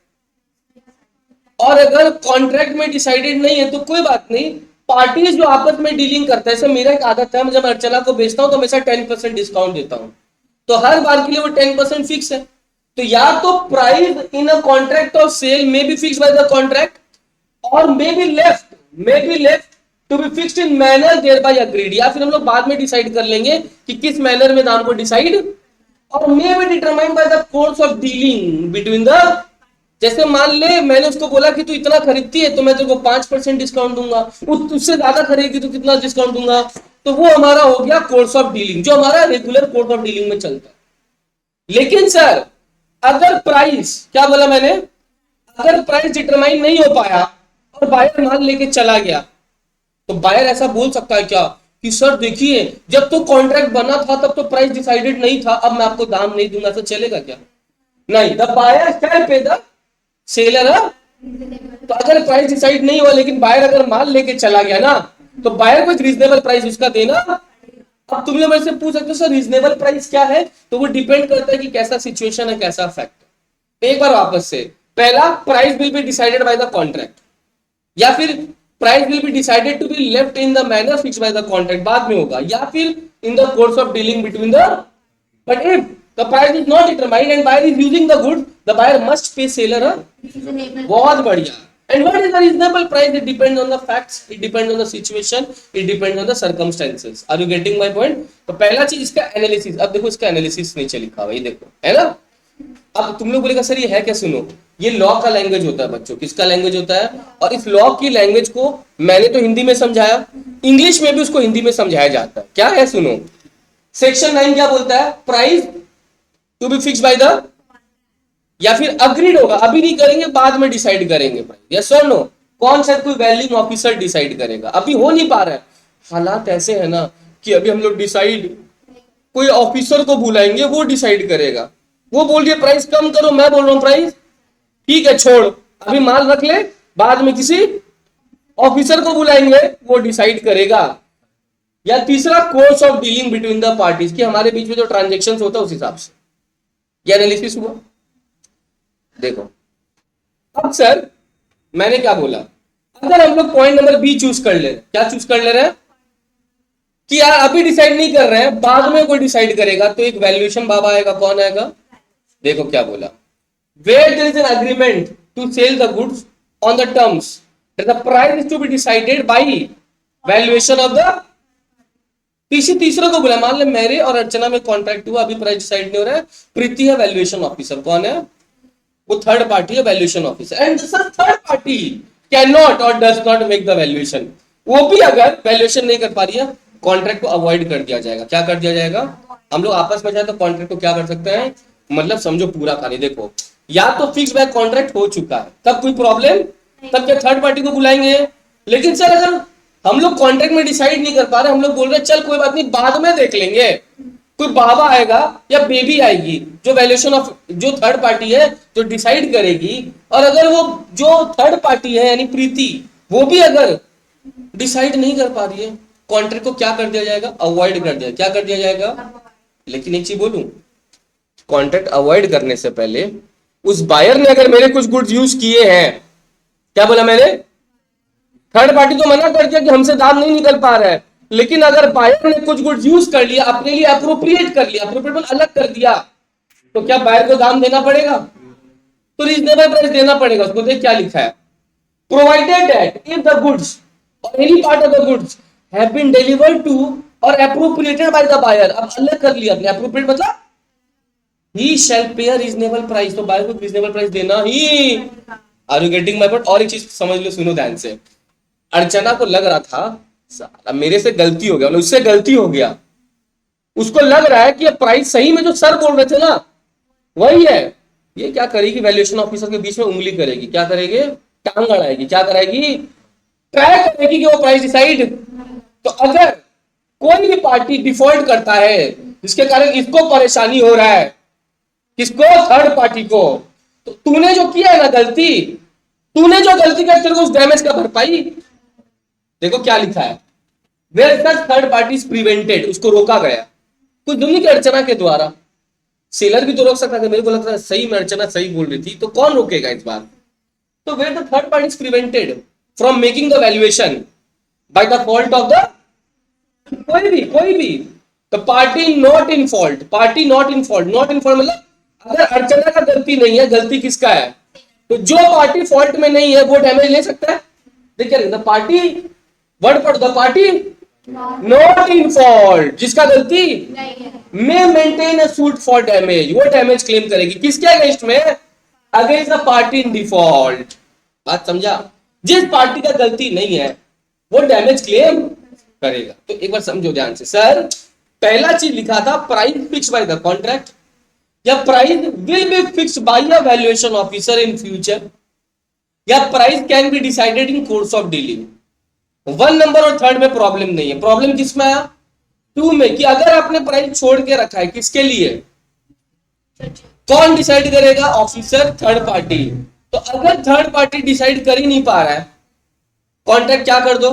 और अगर कॉन्ट्रैक्ट में डिसाइडेड नहीं है तो कोई बात नहीं, पार्टीज जो आपस में डीलिंग करता है, जैसे मेरा एक आदत है, जब अर्चना को बेचता हूं तो हमेशा 10% डिस्काउंट देता हूं, तो हर बार के लिए वो 10% फिक्स है। तो या तो price in a contract of sale may be fix by the contract or may be left to be fixed in manner there by agreed, या फिर हम लोग बाद में डिसाइड कर लेंगे कि किस मैनर में दाम को डिसाइड, और may be determined by the course of dealing between the, जैसे मान ले मैंने उसको बोला कि तू इतना खरीदती है तो मैं तेरे को 5% डिस्काउंट दूंगा, उससे ज्यादा खरीदेगी तो कितना डिस्काउंट दूंगा, तो वो हमारा हो गया कोर्स ऑफ डीलिंग, जो हमारा रेगुलर कोर्स ऑफ डीलिंग में चलता है। लेकिन सर अगर प्राइस, क्या बोला मैंने, अगर प्राइस डिटरमाइन नहीं हो पाया और बायर माल लेके चला गया, तो बायर ऐसा बोल सकता है क्या कि सर देखिए जब तो कॉन्ट्रैक्ट बना था तब तो प्राइस डिसाइडेड नहीं था, अब मैं आपको दाम नहीं दूंगा, तो चलेगा क्या। नहीं, द बायर शैल पे द सेलर। तो अगर प्राइस डिसाइड नहीं हुआ लेकिन बायर अगर माल लेके चला गया ना, तो बायर को एक रीजनेबल प्राइस उसका देना। अब तुम लोग मेरे से पूछ सकते हो सर रीजनेबल प्राइस क्या है, तो वो डिपेंड करता है कि कैसा सिचुएशन है, कैसा फैक्ट। एक बार वापस से, पहला price will be decided by the contract, या फिर price will be decided to be left in the manner fixed by the contract, बाद में होगा, या फिर in the course of dealing between the, but if the price is not determined and buyer is using the goods, the buyer must pay seller a बहुत बढ़िया। And what is the reasonable price? It depends on the facts, it depends on the situation, it depends on the circumstances. Are you getting my point? तो पहला चीज इसका analysis. अब देखो इसका analysis नीचे लिखा हुआ है, ये देखो है ना। अब तुम लोग बोलेगा सर ये है क्या, सुनो, ये लॉ का लैंग्वेज होता है बच्चों, किसका लैंग्वेज होता है, और इस लॉ की लैंग्वेज को मैंने तो हिंदी में समझाया, इंग्लिश में भी उसको हिंदी में समझाया जाता है। क्या है सुनो, सेक्शन 9 क्या बोलता है, price to be fix by the, या फिर अग्रीड होगा, अभी नहीं करेंगे बाद में डिसाइड करेंगे प्राइस, यस और नो, कौन सा कोई वैल्यूइंग ऑफिसर डिसाइड करेगा, अभी हो नहीं पा रहा है, हालात ऐसे है ना कि अभी हम लोग डिसाइड कोई ऑफिसर को बुलाएंगे, वो डिसाइड करेगा, वो बोल रही प्राइस कम करो, मैं बोल रहा हूं प्राइस ठीक है छोड़, अभी माल रख ले, बाद में किसी ऑफिसर को बुलाएंगे, वो डिसाइड करेगा। या तीसरा course of dealing between the parties, कि हमारे बीच में जो ट्रांजेक्शन होता है उस हिसाब से ये एनालिसिस हुआ। देखो अब सर मैंने क्या बोला, अगर हम लोग पॉइंट नंबर बी चूज कर ले, क्या चूज कर ले रहे हैं कि यार अभी डिसाइड नहीं कर रहे हैं, बाद में कोई डिसाइड करेगा, तो एक वैल्यूएशन बाबा आएगा, कौन आएगा, देखो क्या बोला, where there is an agreement to sell the goods on the terms that the price is to be decided by valuation of the, तीसरे को बोला, मान ले मेरे और अर्चना में कॉन्ट्रैक्ट हुआ, अभी प्राइस डिसाइड नहीं हो रहा है, प्रीति है वैल्यूएशन ऑफिसर, कौन है, वो थर्ड पार्टी है valuation officer, and third party can not or does not make the valuation, वो भी अगर वैल्यूएशन नहीं कर पा रही है, कॉन्ट्रैक्ट को अवॉइड कर दिया जाएगा। क्या कर दिया जाएगा, हम लोग आपस में जाए तो कॉन्ट्रैक्ट को क्या कर सकते हैं, मतलब समझो पूरा खाली, देखो या तो फिक्स बाय कॉन्ट्रैक्ट हो चुका है तब कोई प्रॉब्लम, तब क्या थर्ड पार्टी को बुलाएंगे। लेकिन सर अगर हम लोग कॉन्ट्रैक्ट में डिसाइड नहीं कर पा रहे, हम लोग बोल रहे चल कोई बात नहीं बाद में देख लेंगे, कोई बाबा आएगा या बेबी आएगी जो वैल्यूएशन ऑफ, जो थर्ड पार्टी है जो डिसाइड करेगी, और अगर वो जो थर्ड पार्टी है यानी प्रीति, वो भी अगर डिसाइड नहीं कर पा रही है, कॉन्ट्रैक्ट को क्या कर दिया जाएगा, अवॉइड कर दिया, क्या कर दिया जाएगा। लेकिन एक चीज बोलूं, कॉन्ट्रैक्ट अवॉइड करने से पहले उस बायर ने अगर मेरे कुछ गुड्स यूज किए हैं, क्या बोला मैंने, थर्ड पार्टी को मना कर दिया कि हमसे दाम नहीं निकल पा रहा है, लेकिन अगर बायर ने कुछ गुड्स यूज कर लिया, अपने लिए अप्रोप्रिएट कर लिया, अप्रोप्रिएट अलग कर दिया, तो क्या बायर को दाम देना पड़ेगा, तो रीजनेबल प्राइस देना पड़ेगा उसको। देख क्या लिखा है, provided that if the goods or any part of the goods have been delivered to or appropriated by the buyer, अब अलग कर लिया अपने, अप्रोप्रिएट मतलब ही shall pay a reasonable price, तो बायर को रीजनेबल प्राइस देना ही are you getting my point? और एक चीज समझ लो, सुनो ध्यान से। अर्चना को लग रहा था साला मेरे से गलती हो गया, मतलब उससे गलती हो गया, उसको लग रहा है कि ये प्राइस सही में जो सर बोल रहे थे ना वही है। ये क्या करेगी, वैल्यूएशन ऑफिसर के बीच में उंगली करेगी, क्या करेगी, टांग अड़ाएगी, क्या कराएगी, ट्राई करेगी कि वो प्राइस डिसाइड। तो अगर कोई भी पार्टी डिफॉल्ट करता है जिसके कारण इसको परेशानी हो रहा है, किसको, थर्ड पार्टी को, तो तूने जो किया है ना गलती, तूने जो गलती कर तेरे को उस डैमेज का भरपाई। देखो क्या लिखा है, where such third party is prevented, उसको रोका गया। कुछ दुनिया की अर्चना के द्वारा, सेलर भी तो रोक सकता था, मेरे को लगता है सही में अर्चना सही बोल रही थी, तो कौन रोकेगा इस बार। तो where the third party is prevented from making the valuation by the fault of the, कोई भी तो party not in fault, party not in fault, not in fault मतलब अगर अर्चना का गलती नहीं है, गलती किसका है, तो जो पार्टी फॉल्ट में नहीं है वो डैमेज ले सकता है। देखिए द पार्टी, वर्ड पढ़, the party not in fault, जिसका गलती may maintain a suit for damage, वो डैमेज क्लेम करेगी किसके अगेंस्ट में, against the party in default. बात समझा, जिस पार्टी का गलती नहीं है वो डैमेज क्लेम करेगा। तो एक बार समझो ध्यान से, सर पहला चीज लिखा था price fix by the contract, या price will be fix by a valuation officer in future, या price can be decided in course of dealing. 1 नंबर और थर्ड में प्रॉब्लम नहीं है, प्रॉब्लम किसमें आया, 2 में, कि अगर आपने प्राइस छोड़ के रखा है किसके लिए, कौन डिसाइड करेगा, ऑफिसर, थर्ड पार्टी। तो अगर थर्ड पार्टी डिसाइड कर ही नहीं पा रहा है, कॉन्ट्रैक्ट क्या कर दो,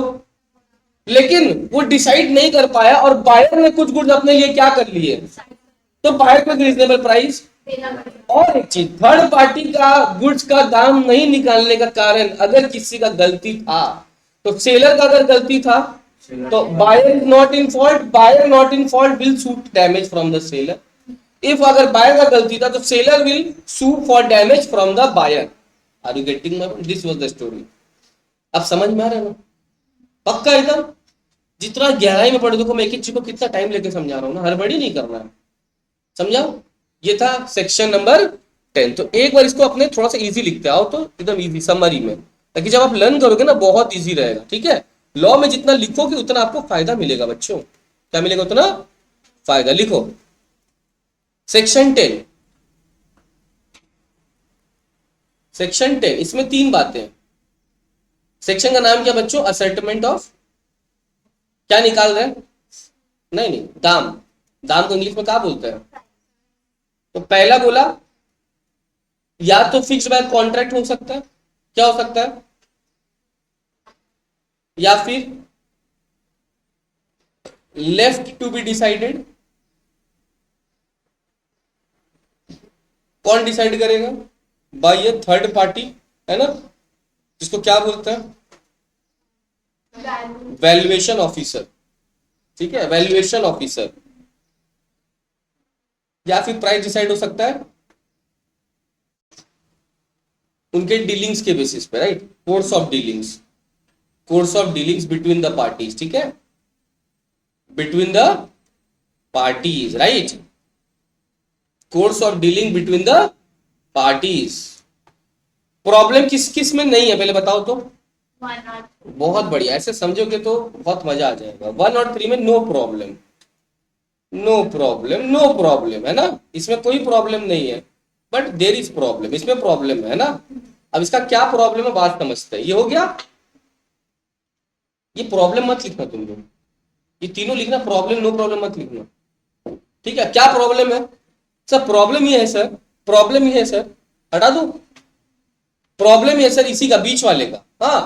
लेकिन वो डिसाइड नहीं कर पाया और बायर ने कुछ गुड्स अपने लिए क्या कर लिए, तो बायर को रीजनेबल प्राइस। और एक चीज, थर्ड पार्टी का गुड्स का दाम नहीं निकालने का कारण अगर किसी का गलती था, तो सेलर का अगर गलती था तो buyer is not in fault, buyer not in fault will suit damage from the seller. If अगर बायर का गलती था तो seller will sue for damage from the buyer. Are you getting my point? This was the story. अब समझ में आ रहा है ना, पक्का एकदम, जितना गहराई में पढ़े, देखो मैं एक एक चीज को कितना टाइम लेके समझा रहा हूँ ना, हड़बड़ी नहीं करना है, समझाओ। ये था सेक्शन नंबर 10। तो एक बार इसको अपने थोड़ा सा इजी लिखते आओ, तो एकदम इजी समरी में, ताकि जब आप लर्न करोगे ना बहुत इजी रहेगा, ठीक है। लॉ में जितना लिखोगे उतना आपको फायदा मिलेगा बच्चों, क्या मिलेगा, उतना फायदा। लिखो सेक्शन 10, सेक्शन 10, इसमें 3 बातें। सेक्शन का नाम क्या बच्चों, असर्टमेंट ऑफ, क्या निकाल रहे हैं, नहीं दाम, दाम को इंग्लिश में क्या बोलते हैं। तो पहला बोला, या तो फिक्स बाय कॉन्ट्रैक्ट हो सकता है, क्या हो सकता है, या फिर लेफ्ट टू बी डिसाइडेड, कौन डिसाइड करेगा, बाय ए थर्ड पार्टी, है ना, जिसको क्या बोलते हैं, वैल्यूएशन ऑफिसर, ठीक है, वैल्यूएशन ऑफिसर। या फिर प्राइस डिसाइड हो सकता है उनके डीलिंग्स के बेसिस पे, right, course of dealings, course of dealings between the parties, ठीक है, between the parties, right, course of dealing between the parties. Problem किस किस में नहीं है पहले बताओ तो, बहुत बढ़िया, ऐसे समझोगे तो बहुत मजा आ जाएगा। 1 और 3 में no problem, no problem, no problem, है ना, इसमें कोई प्रॉब्लम नहीं है, बट देर इज प्रॉब्लम, इसमें प्रॉब्लम है ना। अब इसका क्या प्रॉब्लम है बात समझते हैं, ये हो गया। ये प्रॉब्लम मत लिखना तुम लोग, ये तीनों लिखना, प्रॉब्लम नो प्रॉब्लम मत लिखना, ठीक है। क्या प्रॉब्लम है सर, प्रॉब्लम ये है सर, प्रॉब्लम ये है सर, हटा दो, प्रॉब्लम ये सर इसी का, बीच वाले का। हाँ,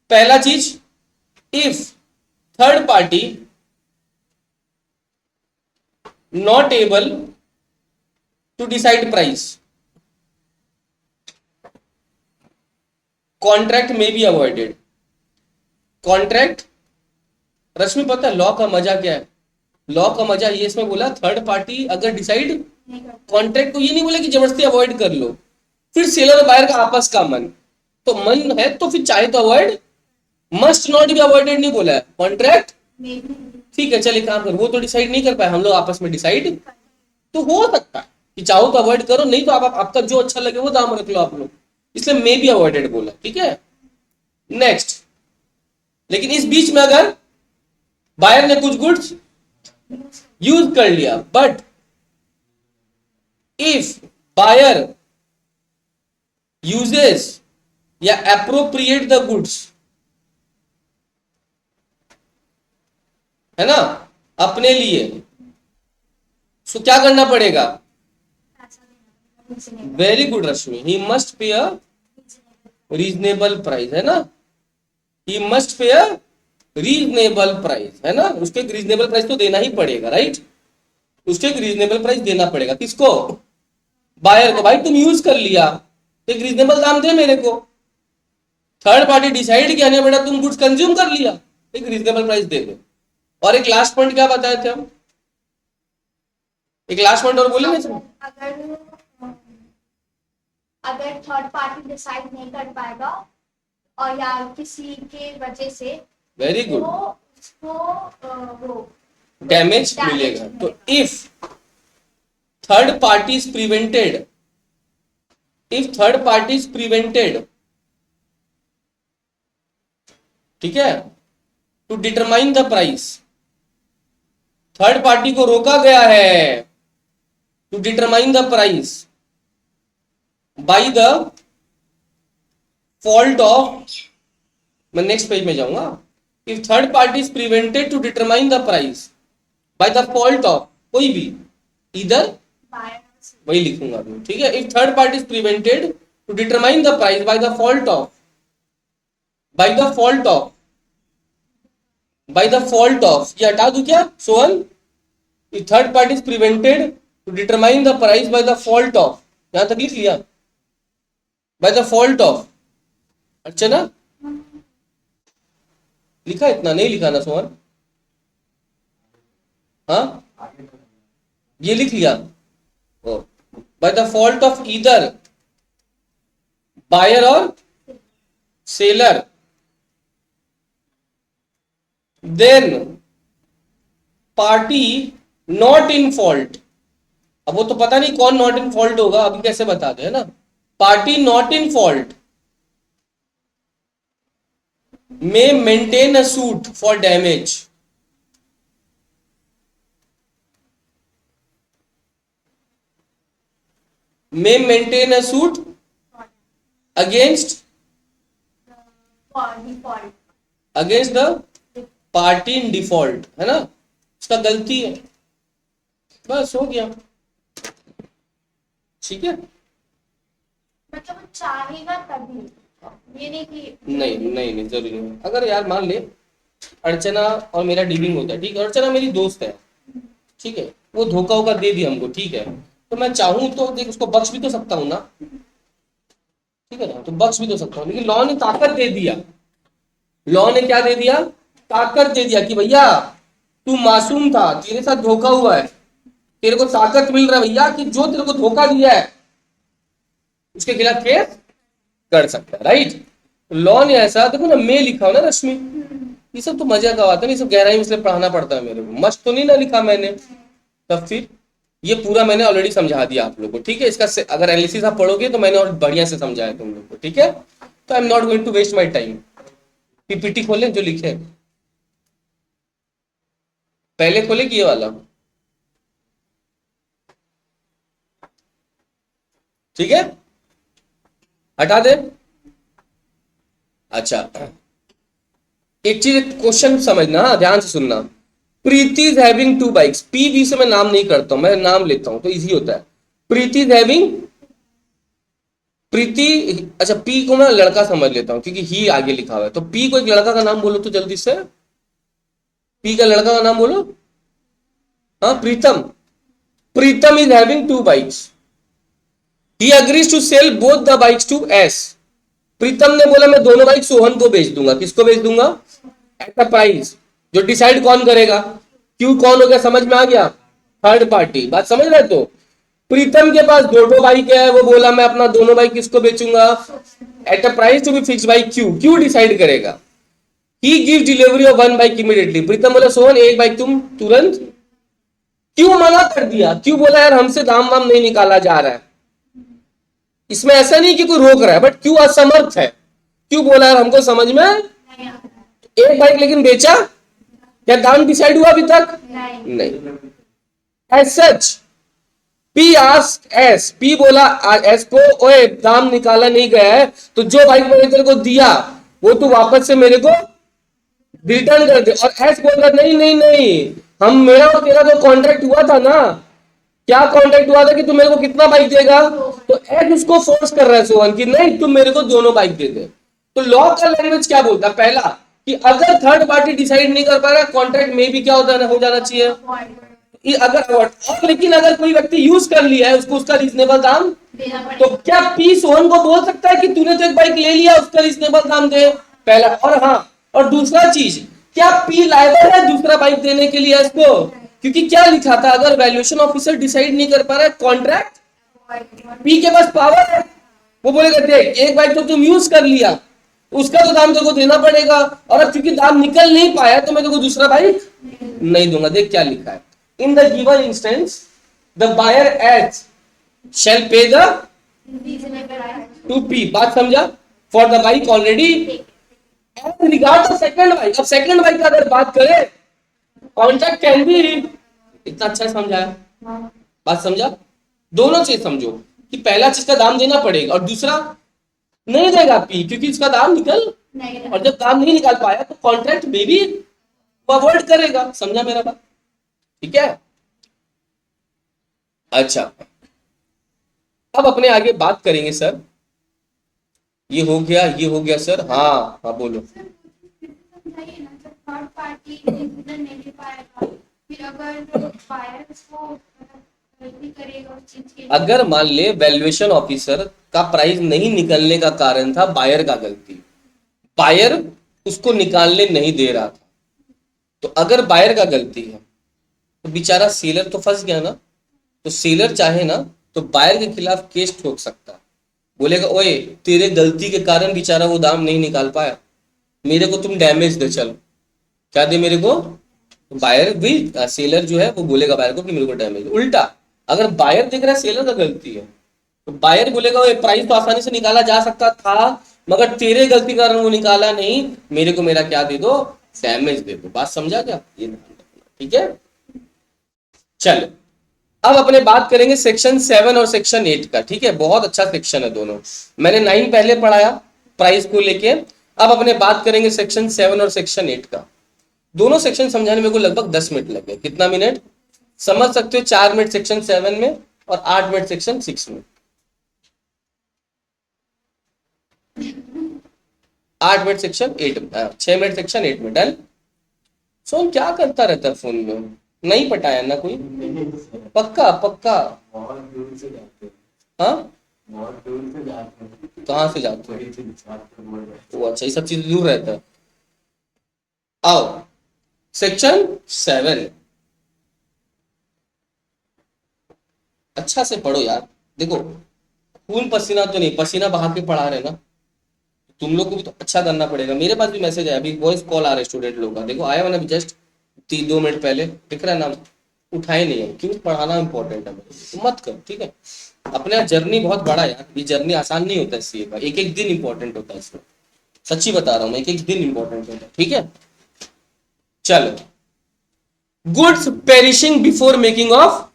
पहला चीज, if third party not able to decide price, contract में बी अवॉइडेड। कॉन्ट्रैक्ट, रश्मि पता है लॉ का मजा क्या है, लॉ का मजा ये इसमें बोला, थर्ड पार्टी अगर डिसाइड, कॉन्ट्रैक्ट को ये नहीं बोला कि जबरदस्ती अवॉइड कर लो, फिर सेलर और बायर का आपस का मन, तो मन है तो फिर चाहे तो avoid, must not be avoided नहीं बोला है, कॉन्ट्रैक्ट, ठीक है। चलिए काम कर, वो तो डिसाइड नहीं कर पाए, हम लोग आपस में डिसाइड तो हो सकता है कि चाहो तो अवॉइड करो, नहीं तो आप आपका जो अच्छा लगे वो दाम रख लो आप लोग, इसलिए मे बी अवॉइडेड बोला, ठीक है। नेक्स्ट, लेकिन इस बीच में अगर बायर ने कुछ गुड्स यूज कर लिया, बट इफ बायर यूजेस या एप्रोप्रिएट द गुड्स, है ना, अपने लिए, तो क्या करना पड़ेगा? Very good Rashmi, he must pay a reasonable price, है ना, he must pay a reasonable price, है ना, उसको एक रीजनेबल प्राइस तो देना ही पड़ेगा, राइट, उसको एक रीजनेबल प्राइस देना पड़ेगा। किसको? बायर को। भाई तुम यूज कर लिया तो एक रीजनेबल दाम दे मेरे को। थर्ड पार्टी डिसाइड किया नहीं बेटा तुम गुड्स कंज्यूम कर लिया, एक रीजनेबल प्राइस दे दो। और एक लास्ट पॉइंट क्या बताए थे हम? एक लास्ट पॉइंट और बोले ना, अगर थर्ड पार्टी डिसाइड नहीं कर पाएगा और या किसी के वजह से वेरी गुड, वो डैमेज मिलेगा। तो if third party is prevented, if third party is prevented, ठीक है, to determine the price, third party को रोका गया है to determine the price by the fault of, मैं नेक्स्ट पेज में जाऊंगा, if third party is prevented to determine the price by the fault of, कोई भी, इधर वही लिखूंगा अभी, ठीक है। If third party is prevented to determine the price by the fault of, by the fault of, by the fault of, ये हटा दूं क्या Sohan? If third party is prevented to determine the price by the fault of, यहां तक लिख लिया, by the fault of. अच्छा ना, लिखा? इतना नहीं लिखा ना सोहन? हाँ, ये लिख लिया, by the fault of either buyer or seller, then party not in fault. अब वो तो पता नहीं कौन नॉट इन फॉल्ट होगा, अभी कैसे बता दे, है ना। Party not in fault may maintain a suit for damage, may maintain a suit against against the party in default, है ना, उसका गलती है, बस हो गया, ठीक है। मतलब चाहेगा तभी, ये नहीं कि नहीं नहीं नहीं जरूरी नहीं। अगर यार मान ले अर्चना और मेरा डीलिंग होता है, ठीक है, अर्चना मेरी दोस्त है, ठीक है, वो धोखा वोखा दे दिया हमको, ठीक है, तो मैं चाहूं तो देख उसको बख्श भी तो सकता हूं ना, ठीक है ना, तो बख्श भी तो सकता हूं, लेकिन लॉ ने ताकत दे दिया, लॉ ने क्या दे दिया? ताकत दे दिया कि भैया तू मासूम था, तेरे साथ धोखा हुआ है, तेरे को ताकत मिल रहा है भैया कि जो तेरे को धोखा दिया है उसके खिलाफ केस कर सकता है, राइट। लॉ ने ऐसा, देखो ना मैं लिखा हूं ना रश्मि, ये सब तो मजा का बात है, ये सब गहराई में इसलिए पढ़ाना पड़ता है मेरे को, मस्त तो नहीं ना लिखा मैंने, तब फिर ये पूरा मैंने ऑलरेडी समझा दिया आप लोगों को, ठीक है। इसका अगर एनालिसिस आप पढ़ोगे तो मैंने और बढ़िया से समझाया तुम लोग को, ठीक है। तो I am not going to waste my time. PPT खोले जो लिखे, पहले खोले कि ये वाला, ठीक है, हटा दे। अच्छा, एक चीज क्वेश्चन समझना, ध्यान से सुनना। Preeti is having 2 bikes, P V से मैं नाम नहीं करता हूं, मैं नाम लेता हूं तो इजी होता है। प्रीति इज हैविंग, प्रीति, अच्छा पी को मैं लड़का समझ लेता हूं क्योंकि ही आगे लिखा हुआ है, तो पी को एक लड़का का नाम बोलो तो जल्दी से, पी का लड़का का नाम बोलो। हाँ Pritam, Pritam is having 2 bikes, he agrees to sell both the bikes to S. Pritam ने बोला मैं दोनों बाइक सोहन को बेच दूंगा, किसको बेच दूंगा? एट अ प्राइस, जो डिसाइड कौन करेगा? क्यों, कौन हो गया, समझ में आ गया? थर्ड पार्टी, बात समझ रहे? तो प्रीतम के पास दो बाइक है, वो बोला मैं अपना दोनों बाइक किसको बेचूंगा? At a price to be fix by Q, Q decide करेगा। He give delivery of 1 bike immediately, Pritam बोला सोहन एक बाइक तुम तुरंत, क्यों मना कर दिया? क्यों बोला यार हमसे दाम वाम नहीं निकाला जा रहा है, इसमें ऐसा नहीं कि कोई रोक रहा है, बट क्यों असमर्थ है, क्यों बोला यार हमको समझ में नहीं आता है। एक बाइक लेकिन बेचा, क्या दाम डिसाइड हुआ अभी तक? नहीं। As such P ask S, P बोला एस को, ओए दाम निकाला नहीं गया है तो जो बाइक मैंने तेरे को दिया वो तू वापस से मेरे को रिटर्न कर दे। और एस बोल रहा नहीं नहीं नहीं, हम मेरा और तेरा जो कॉन्ट्रैक्ट हुआ था ना, क्या कॉन्ट्रैक्ट हुआ था कि तू मेरे को कितना बाइक देगा, तो एस उसको फोर्स कर रहा है सोहन कि नहीं तुम मेरे को दोनों बाइक दे दे। तो लॉ का लैंग्वेज क्या बोलता है? पहला कि अगर थर्ड पार्टी डिसाइड नहीं कर पा रहा, कॉन्ट्रैक्ट में भी क्या हो जाना चाहिए, अगर अवार्ड। और लेकिन अगर कोई व्यक्ति यूज कर लिया है उसको उसका रीजनेबल दाम, देना तो पड़ेगा। क्या पी सोहन को बोल सकता है कि तूने तो एक बाइक ले लिया उसका रीजनेबल दाम दे? पहला। और हाँ, और दूसरा चीज, क्या पी लायबल है दूसरा बाइक देने के लिए इसको? क्योंकि क्या लिखा था, अगर वैल्यूएशन ऑफिसर डिसाइड नहीं कर पा रहा है कॉन्ट्रैक्ट, पी के पास पावर है, वो बोलेगा देख एक बाइक तो तुम यूज कर लिया, उसका तो दाम तेरे को देना पड़ेगा, और अब क्योंकि दाम निकल नहीं पाया तो मैं तेरे को दूसरा बाइक नहीं दूंगा। देख क्या लिखा है, in the given instance the buyer H shall pay the to P। बात समझा? For the bike already regard the second bike. अब सेकंड बाइक का अगर बात करें, कॉन्ट्रैक्ट कैन बी, इतना अच्छा समझाया, बात समझा? दोनों चीज समझो कि पहला चीज का दाम देना पड़ेगा और दूसरा नहीं देगा पी, क्योंकि इसका दाम निकल, और जब दाम नहीं निकाल पाया तो कॉन्ट्रैक्ट में भी अवॉइड करेगा। समझा मेरा बात? ठीक है, अच्छा अब अपने आगे बात करेंगे सर। ये हो गया सर। हाँ हाँ बोलो। समझाइए ना, जब थर्ड पार्टी डिसीजन नहीं ले पाएगा, फिर अगर बायर उसको गलती करेगा उस चीज के लिए, अगर मान ले वैल्यूएशन ऑफिसर का प्राइस नहीं निकलने का कारण था बायर का गलती, बायर उसको निकालने नहीं दे रहा था, तो अगर बायर का गलती है तो बेचारा सेलर तो फंस गया ना। तो सेलर चाहे ना तो बायर के खिलाफ केस ठोक सकता है, बोलेगा ओए तेरे गलती के कारण बेचारा वो दाम नहीं निकाल पाया, मेरे को तुम डैमेज दे, चलो क्या दे मेरे को। तो बायर भी, सेलर जो है वो बोलेगा बायर को कि मेरे को डैमेज। उल्टा अगर बायर देख रहा है सेलर का गलती है तो बायर बोलेगा ओए प्राइस तो आसानी से निकाला जा सकता था मगर तेरे गलती के कारण वो निकाला नहीं, मेरे को मेरा क्या दे दो, डैमेज दे दो। बात समझा क्या? ये ध्यान रखना, ठीक है। चलो अब अपने बात करेंगे सेक्शन 7 और सेक्शन 8 का, ठीक है। बहुत अच्छा सेक्शन है दोनों, मैंने 9 पहले पढ़ाया प्राइस को लेके, अब अपने बात करेंगे सेक्शन 7 और सेक्शन 8 का। दोनों सेक्शन समझाने में को लगभग 10 मिनट लगे। कितना मिनट समझ सकते हो? 4 मिनट सेक्शन 7 में और 8 मिनट सेक्शन 6 में। 8 मिनट सेक्शन 8 में, 6 मिनट सेक्शन 8 में। डन। सोन क्या करता रहता है फोन में? नहीं पटाया ना कोई? पक्का पक्का? हाँ कहाँ से जाते हो? वो अच्छा, ये सब चीज दूर रहता है। आओ सेक्शन 7, अच्छा से पढ़ो यार। देखो खून पसीना तो नहीं, पसीना बहा के पढ़ा रहे ना, तुम लोग को भी तो अच्छा करना पड़ेगा। मेरे पास भी मैसेज आया, अभी वॉइस कॉल आ रहा है स्टूडेंट लोग का, देखो आया मैंने अभी जस्ट 2 मिनट पहले, दिख रहा है नाम, उठाए नहीं है। क्यों? पढ़ाना इंपॉर्टेंट है, तो मत करो, ठीक है। अपना जर्नी बहुत बड़ा यार, ये जर्नी आसान नहीं होता है सीए का, एक एक दिन इंपॉर्टेंट होता है इसमें, सच्ची बता रहा हूँ मैं, एक एक दिन इंपॉर्टेंट होता है, ठीक है। चलो goods perishing before making of,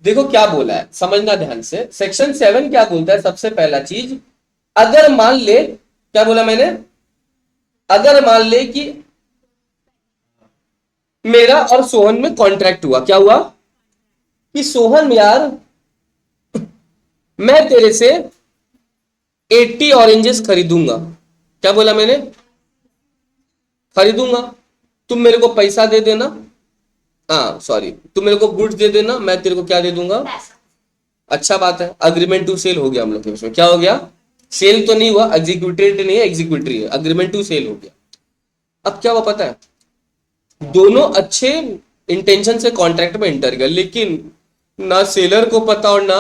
देखो क्या बोला है, समझना ध्यान से। सेक्शन 7 क्या बोलता है? सबसे पहला चीज, अगर मान ले, क्या बोला मैंने, अगर मान ले कि मेरा और सोहन में कॉन्ट्रैक्ट हुआ, क्या हुआ कि सोहन यार मैं तेरे से 80 ऑरेंजेस खरीदूंगा, क्या बोला मैंने, खरीदूंगा, तुम मेरे को पैसा दे देना, हाँ सॉरी तुम मेरे को गुड्स दे देना, मैं तेरे को क्या दे दूंगा, पैसा। अच्छा बात है, अग्रीमेंट टू सेल हो गया हम लोग के उसमें। क्या हो गया? सेल तो नहीं हुआ, एग्जीक्यूटेड नहीं है, एग्जीक्यूटरी है, अग्रीमेंट टू सेल हो गया। अब क्या हुआ पता है, दोनों अच्छे इंटेंशन से कॉन्ट्रैक्ट में एंटर गए, लेकिन ना सेलर को पता और ना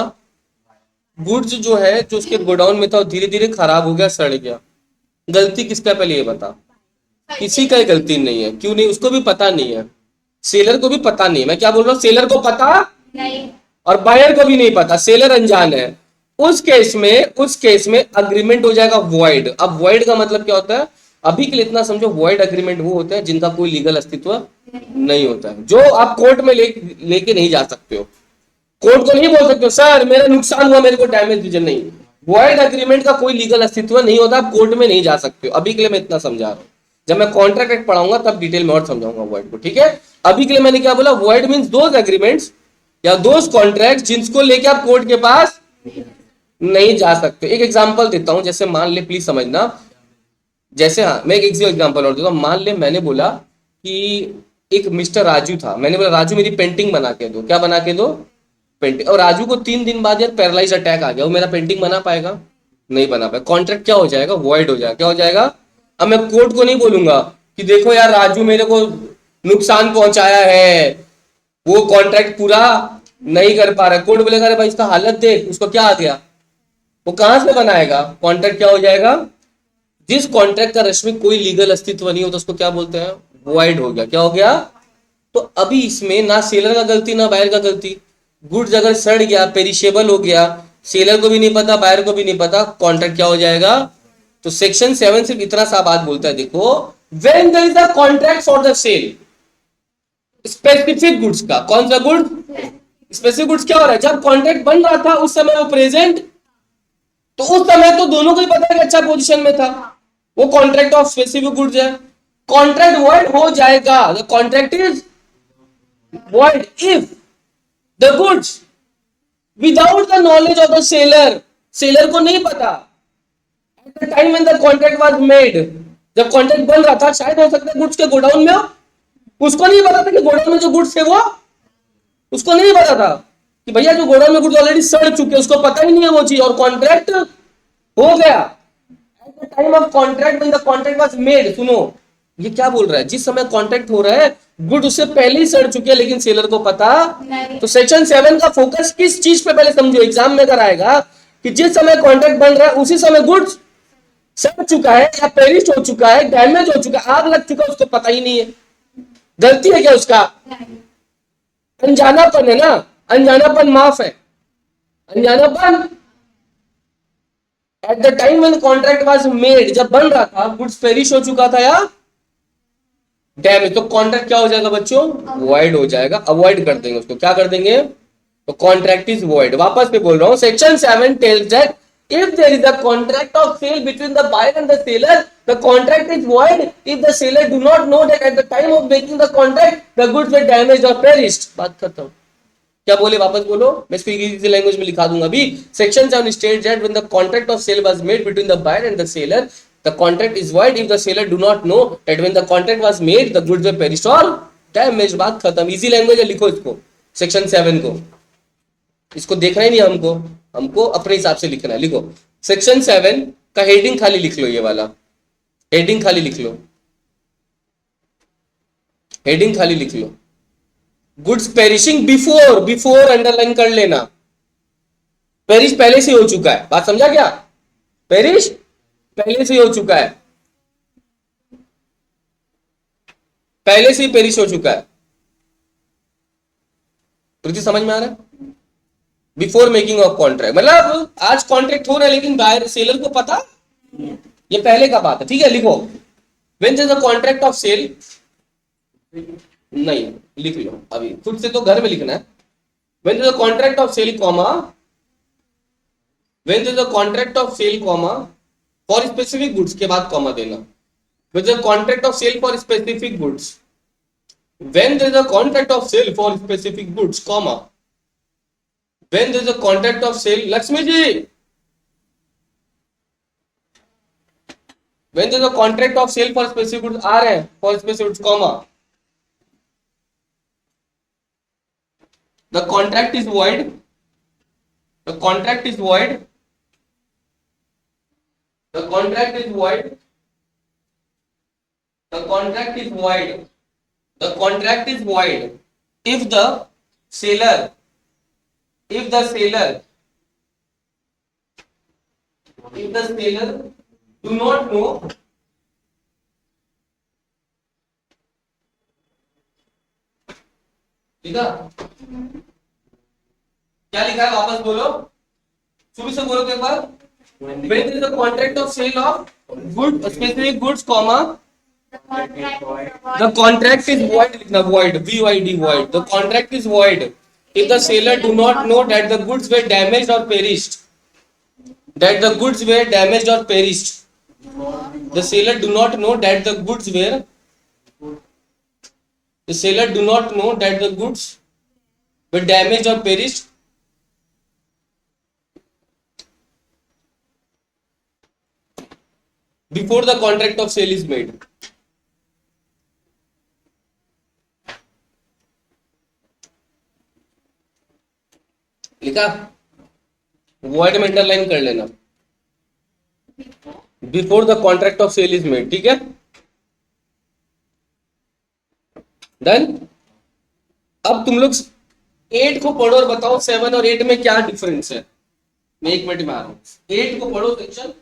गुड्स जो है जो उसके गोडाउन में था धीरे धीरे खराब हो गया, सड़ गया। गलती किसका? पहले ये बता। किसी का गलती नहीं है। क्यों नहीं? उसको भी पता नहीं है, सेलर को भी पता नहीं है। मैं क्या बोल रहा हूँ, सेलर को पता नहीं। और बायर को भी नहीं पता, सेलर अनजान है। उस केस में अग्रीमेंट हो जाएगा वॉइड। अब वॉइड का मतलब क्या होता है, अभी के लिए इतना समझो, वॉइड अग्रीमेंट वो होते हैं जिनका कोई लीगल अस्तित्व नहीं होता है, जो आप कोर्ट में लेके नहीं जा सकते हो। कोर्ट को नहीं बोल सकते हो सर मेरा नुकसान हुआ मेरे को डैमेज दीजिए, नहीं। वॉइड अग्रीमेंट का कोई लीगल अस्तित्व नहीं होता, आप कोर्ट में नहीं जा सकते हो। अभी के लिए मैं इतना समझा रहा हूं, जब मैं कॉन्ट्रैक्ट एक्ट पढ़ाऊंगा तब डिटेल में और समझाऊंगा वॉइड को, ठीक है। अभी के लिए मैंने क्या बोला, वॉइड मींस दोज एग्रीमेंट्स या दोज कॉन्ट्रैक्ट जिनको लेके आप कोर्ट के पास नहीं जा सकते। एक एग्जांपल देता हूं, जैसे मान ले, प्लीज समझना, जैसे हाँ मैं एक एग्जांपल और देता हूं। मान ले मैंने बोला कि एक मिस्टर राजू था, मैंने बोला राजू मेरी पेंटिंग बना के दो, क्या बना के दो, पेंटिंग। और राजू को 3 दिन बाद यार पैरालाइज अटैक आ गया, वो मेरा पेंटिंग बना पाएगा, नहीं बना पाएगा। कॉन्ट्रैक्ट क्या हो जाएगा, वॉइड हो जाएगा। क्या हो जाएगा, अब मैं कोर्ट को नहीं बोलूंगा कि देखो यार राजू मेरे को नुकसान पहुंचाया है, वो कॉन्ट्रैक्ट पूरा नहीं कर पा रहा है। कोर्ट बोलेगा अरे भाई इसका हालत देख, उसको क्या आ गया, वो कहां से बनाएगा। कॉन्ट्रैक्ट क्या हो जाएगा, जिस कॉन्ट्रैक्ट का रश्मि कोई लीगल अस्तित्व नहीं होता उसको क्या बोलते हैं, वॉइड हो गया। क्या हो गया, तो अभी इसमें ना सेलर का गलती ना बायर का गलती। गुड्स अगर सड़ गया, पेरिशेबल हो गया, सेलर को भी नहीं पता बायर को भी नहीं पता, कॉन्ट्रैक्ट क्या हो जाएगा। तो सेक्शन 7 सिर्फ इतना सा बात बोलता है, देखो when there is a contract for the sale specific goods का, कौन सा गुड, स्पेसिफिक गुड्स क्या हो रहा है, जब कॉन्ट्रैक्ट बन रहा था उस समय वो प्रेजेंट, तो उस समय तो दोनों को ही पता है कि अच्छा पोजीशन में था, वो कॉन्ट्रैक्ट ऑफ स्पेसिफिक गुड्स है। कॉन्ट्रैक्ट वॉइड हो जाएगा, the contract is void if the goods without the knowledge of the seller, seller को नहीं पता eight the time when the contract was made, जब कॉन्ट्रैक्ट बन रहा था, शायद हो सकता है गुड्स के गोडाउन में हो, उसको नहीं पता था कि गोडाउन में जो गुड्स थे वो, उसको नहीं पता था कि भैया जो गोडाउन में गुड्स ऑलरेडी सड़ चुके, उसको पता ही नहीं है वो चीज, और कॉन्ट्रैक्ट हो गया eight the time of contract when the contract was made. सुनो ये क्या बोल रहा है, जिस समय कॉन्ट्रैक्ट हो रहा है गुड उससे पहले ही सड़ चुके हैं लेकिन सेलर को पता नहीं। तो सेक्शन 7 का फोकस किस चीज पे पहले समझो, एग्जाम में अगर आएगा कि जिस समय कॉन्ट्रैक्ट बन रहा है उसी समय गुड्स सड़ चुका है या पेरिश हो चुका है, डैमेज हो चुका है, आग लग चुका है, उसको पता ही नहीं है। गलती है क्या उसका, नहीं। अनजानापन है ना, अनजानापन माफ है, अनजानापन। At the time when contract was made, जब बन रहा था गुड्स पेरिश हो चुका था या डैमेज, तो कॉन्ट्रैक्ट क्या हो जाएगा बच्चों, वॉइड हो जाएगा। अवॉइड कर देंगे उसको, क्या कर देंगे, तो कॉन्ट्रैक्ट इज वॉइड। वापस पे बोल रहा हूं, section 7 tells that if there is a contract of sale between the buyer and the seller, the contract is void if the seller do not know that at the time of making the contract the goods were damaged or perished। बात खत्म। क्या बोले, वापस बोलो, मैं इसको easy language में लिखा दूंगा अभी। Section 7 states that when the contract of sale was made between the buyer and the seller, the contract is void if the seller do not know that when the contract was made the goods were perished or damaged। बात खत्म, easy language है, लिखो इसको, section 7 को। इसको देखना ही नहीं हमको, हमको अपने हिसाब से लिखना है। लिखो सेक्शन 7 का हेडिंग खाली लिख लो, ये वाला हेडिंग खाली लिख लो, हेडिंग खाली लिख लो, goods perishing before, before underline कर लेना, पेरिश पहले से हो चुका है। बात समझा क्या, पेरिश पहले से हो चुका है, पहले से ही पेरिश हो चुका है। प्रीति समझ में आ रहा है, बिफोर मेकिंग ऑफ कॉन्ट्रैक्ट, मतलब आज कॉन्ट्रैक्ट हो रहा है लेकिन बायर सेलर को पता, ये पहले का बात है, ठीक है। लिखो when there is a contract of sale, नहीं लिख लो अभी खुद से, तो घर में लिखना है। When there is a contract of sale comma, when there is a contract of sale comma for specific goods के बाद कॉमा देना, when there is a contract of sale for specific goods, when there is a contract of sale for specific goods comma, when there is a contract of sale, Lakshmi ji, when there is a contract of sale for specific goods, आ रहे हैं for specific goods, comma, the contract is void, the contract is void, the contract is void, the contract is void, the contract is void if the seller, if the seller, if the seller do not know, लिखा क्या लिखा है, वापस बोलो, सुबह से बोलो एक बार, when there is a contract of sale of good specific goods comma the contract is void, लिखना void, void, void, the contract is void if the seller do not know that the goods were damaged or perished, that the goods were damaged or perished, the seller do not know that the goods were, the seller do not know that the goods were damaged or perished before the contract of sale is made. लिखा, void में underline कर लेना, before the contract of sale is made, ठीक है, done. अब तुम लोग 8 को पढ़ो और बताओ 7 और 8 में क्या डिफरेंस है। मैं 1 मिनट में आ रहा हूं, 8 को पढ़ो सेक्शन।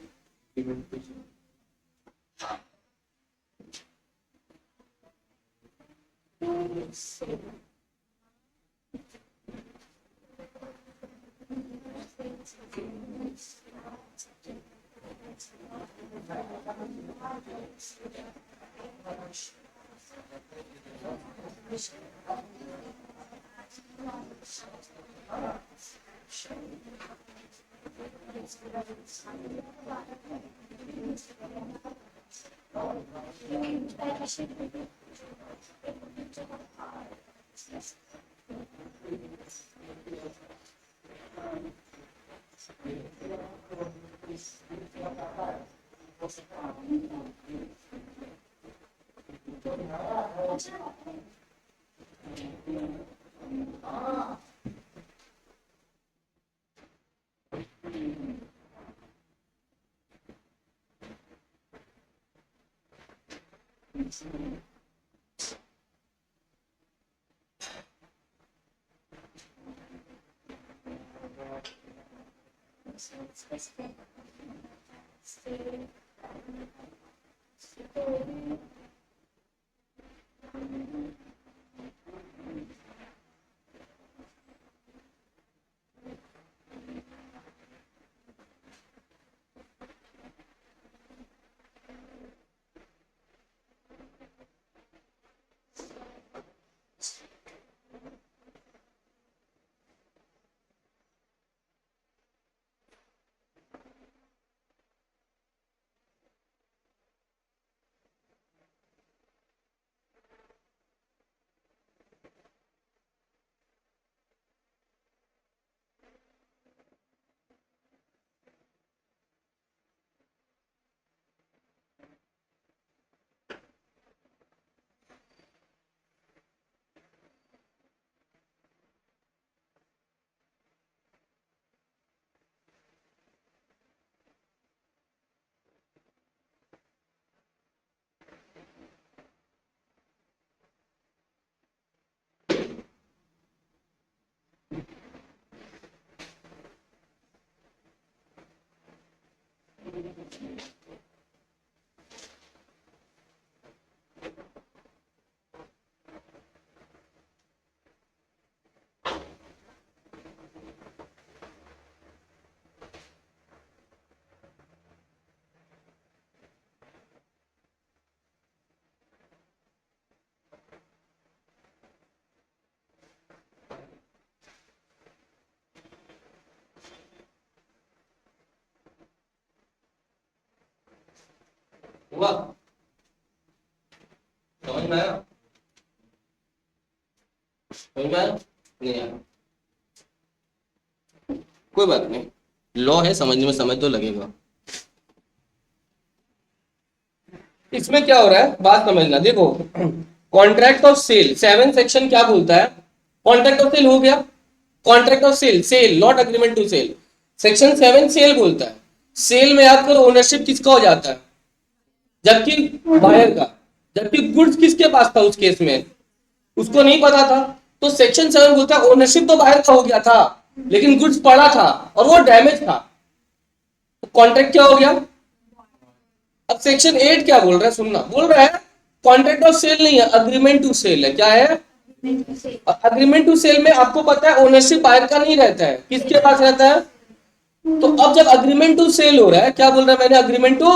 हुआ, समझ में आया, समझ में आया, नहीं आया, कोई बात नहीं, लॉ है, समझने में समय तो लगेगा। इसमें क्या हो रहा है बात समझना, देखो कॉन्ट्रैक्ट ऑफ सेल 7 सेक्शन क्या बोलता है, कॉन्ट्रैक्ट ऑफ सेल हो गया, contract of sale, sale not agreement to sale, section 7 sale बोलता है, सेल में याद करो ओनरशिप किसका हो जाता है, जबकि बायर का, जबकि गुड्स किसके पास था उस केस में, उसको नहीं पता था, तो सेक्शन 7 बोलता है ओनरशिप तो बायर का हो गया था लेकिन गुड्स पड़ा था और वो डैमेज था, तो कॉन्ट्रैक्ट क्या हो गया। अब सेक्शन 8 क्या बोल रहा है, सुनना, बोल रहा है कॉन्ट्रैक्ट ऑफ सेल नहीं है, अग्रीमेंट टू सेल है, क्या है, अग्रीमेंट टू सेल में आपको पता है ओनरशिप बायर का नहीं रहता है, किसके पास रहता है, तो अब जब अग्रीमेंट टू सेल हो रहा है, क्या बोल रहा है मैंने, अग्रीमेंट टू,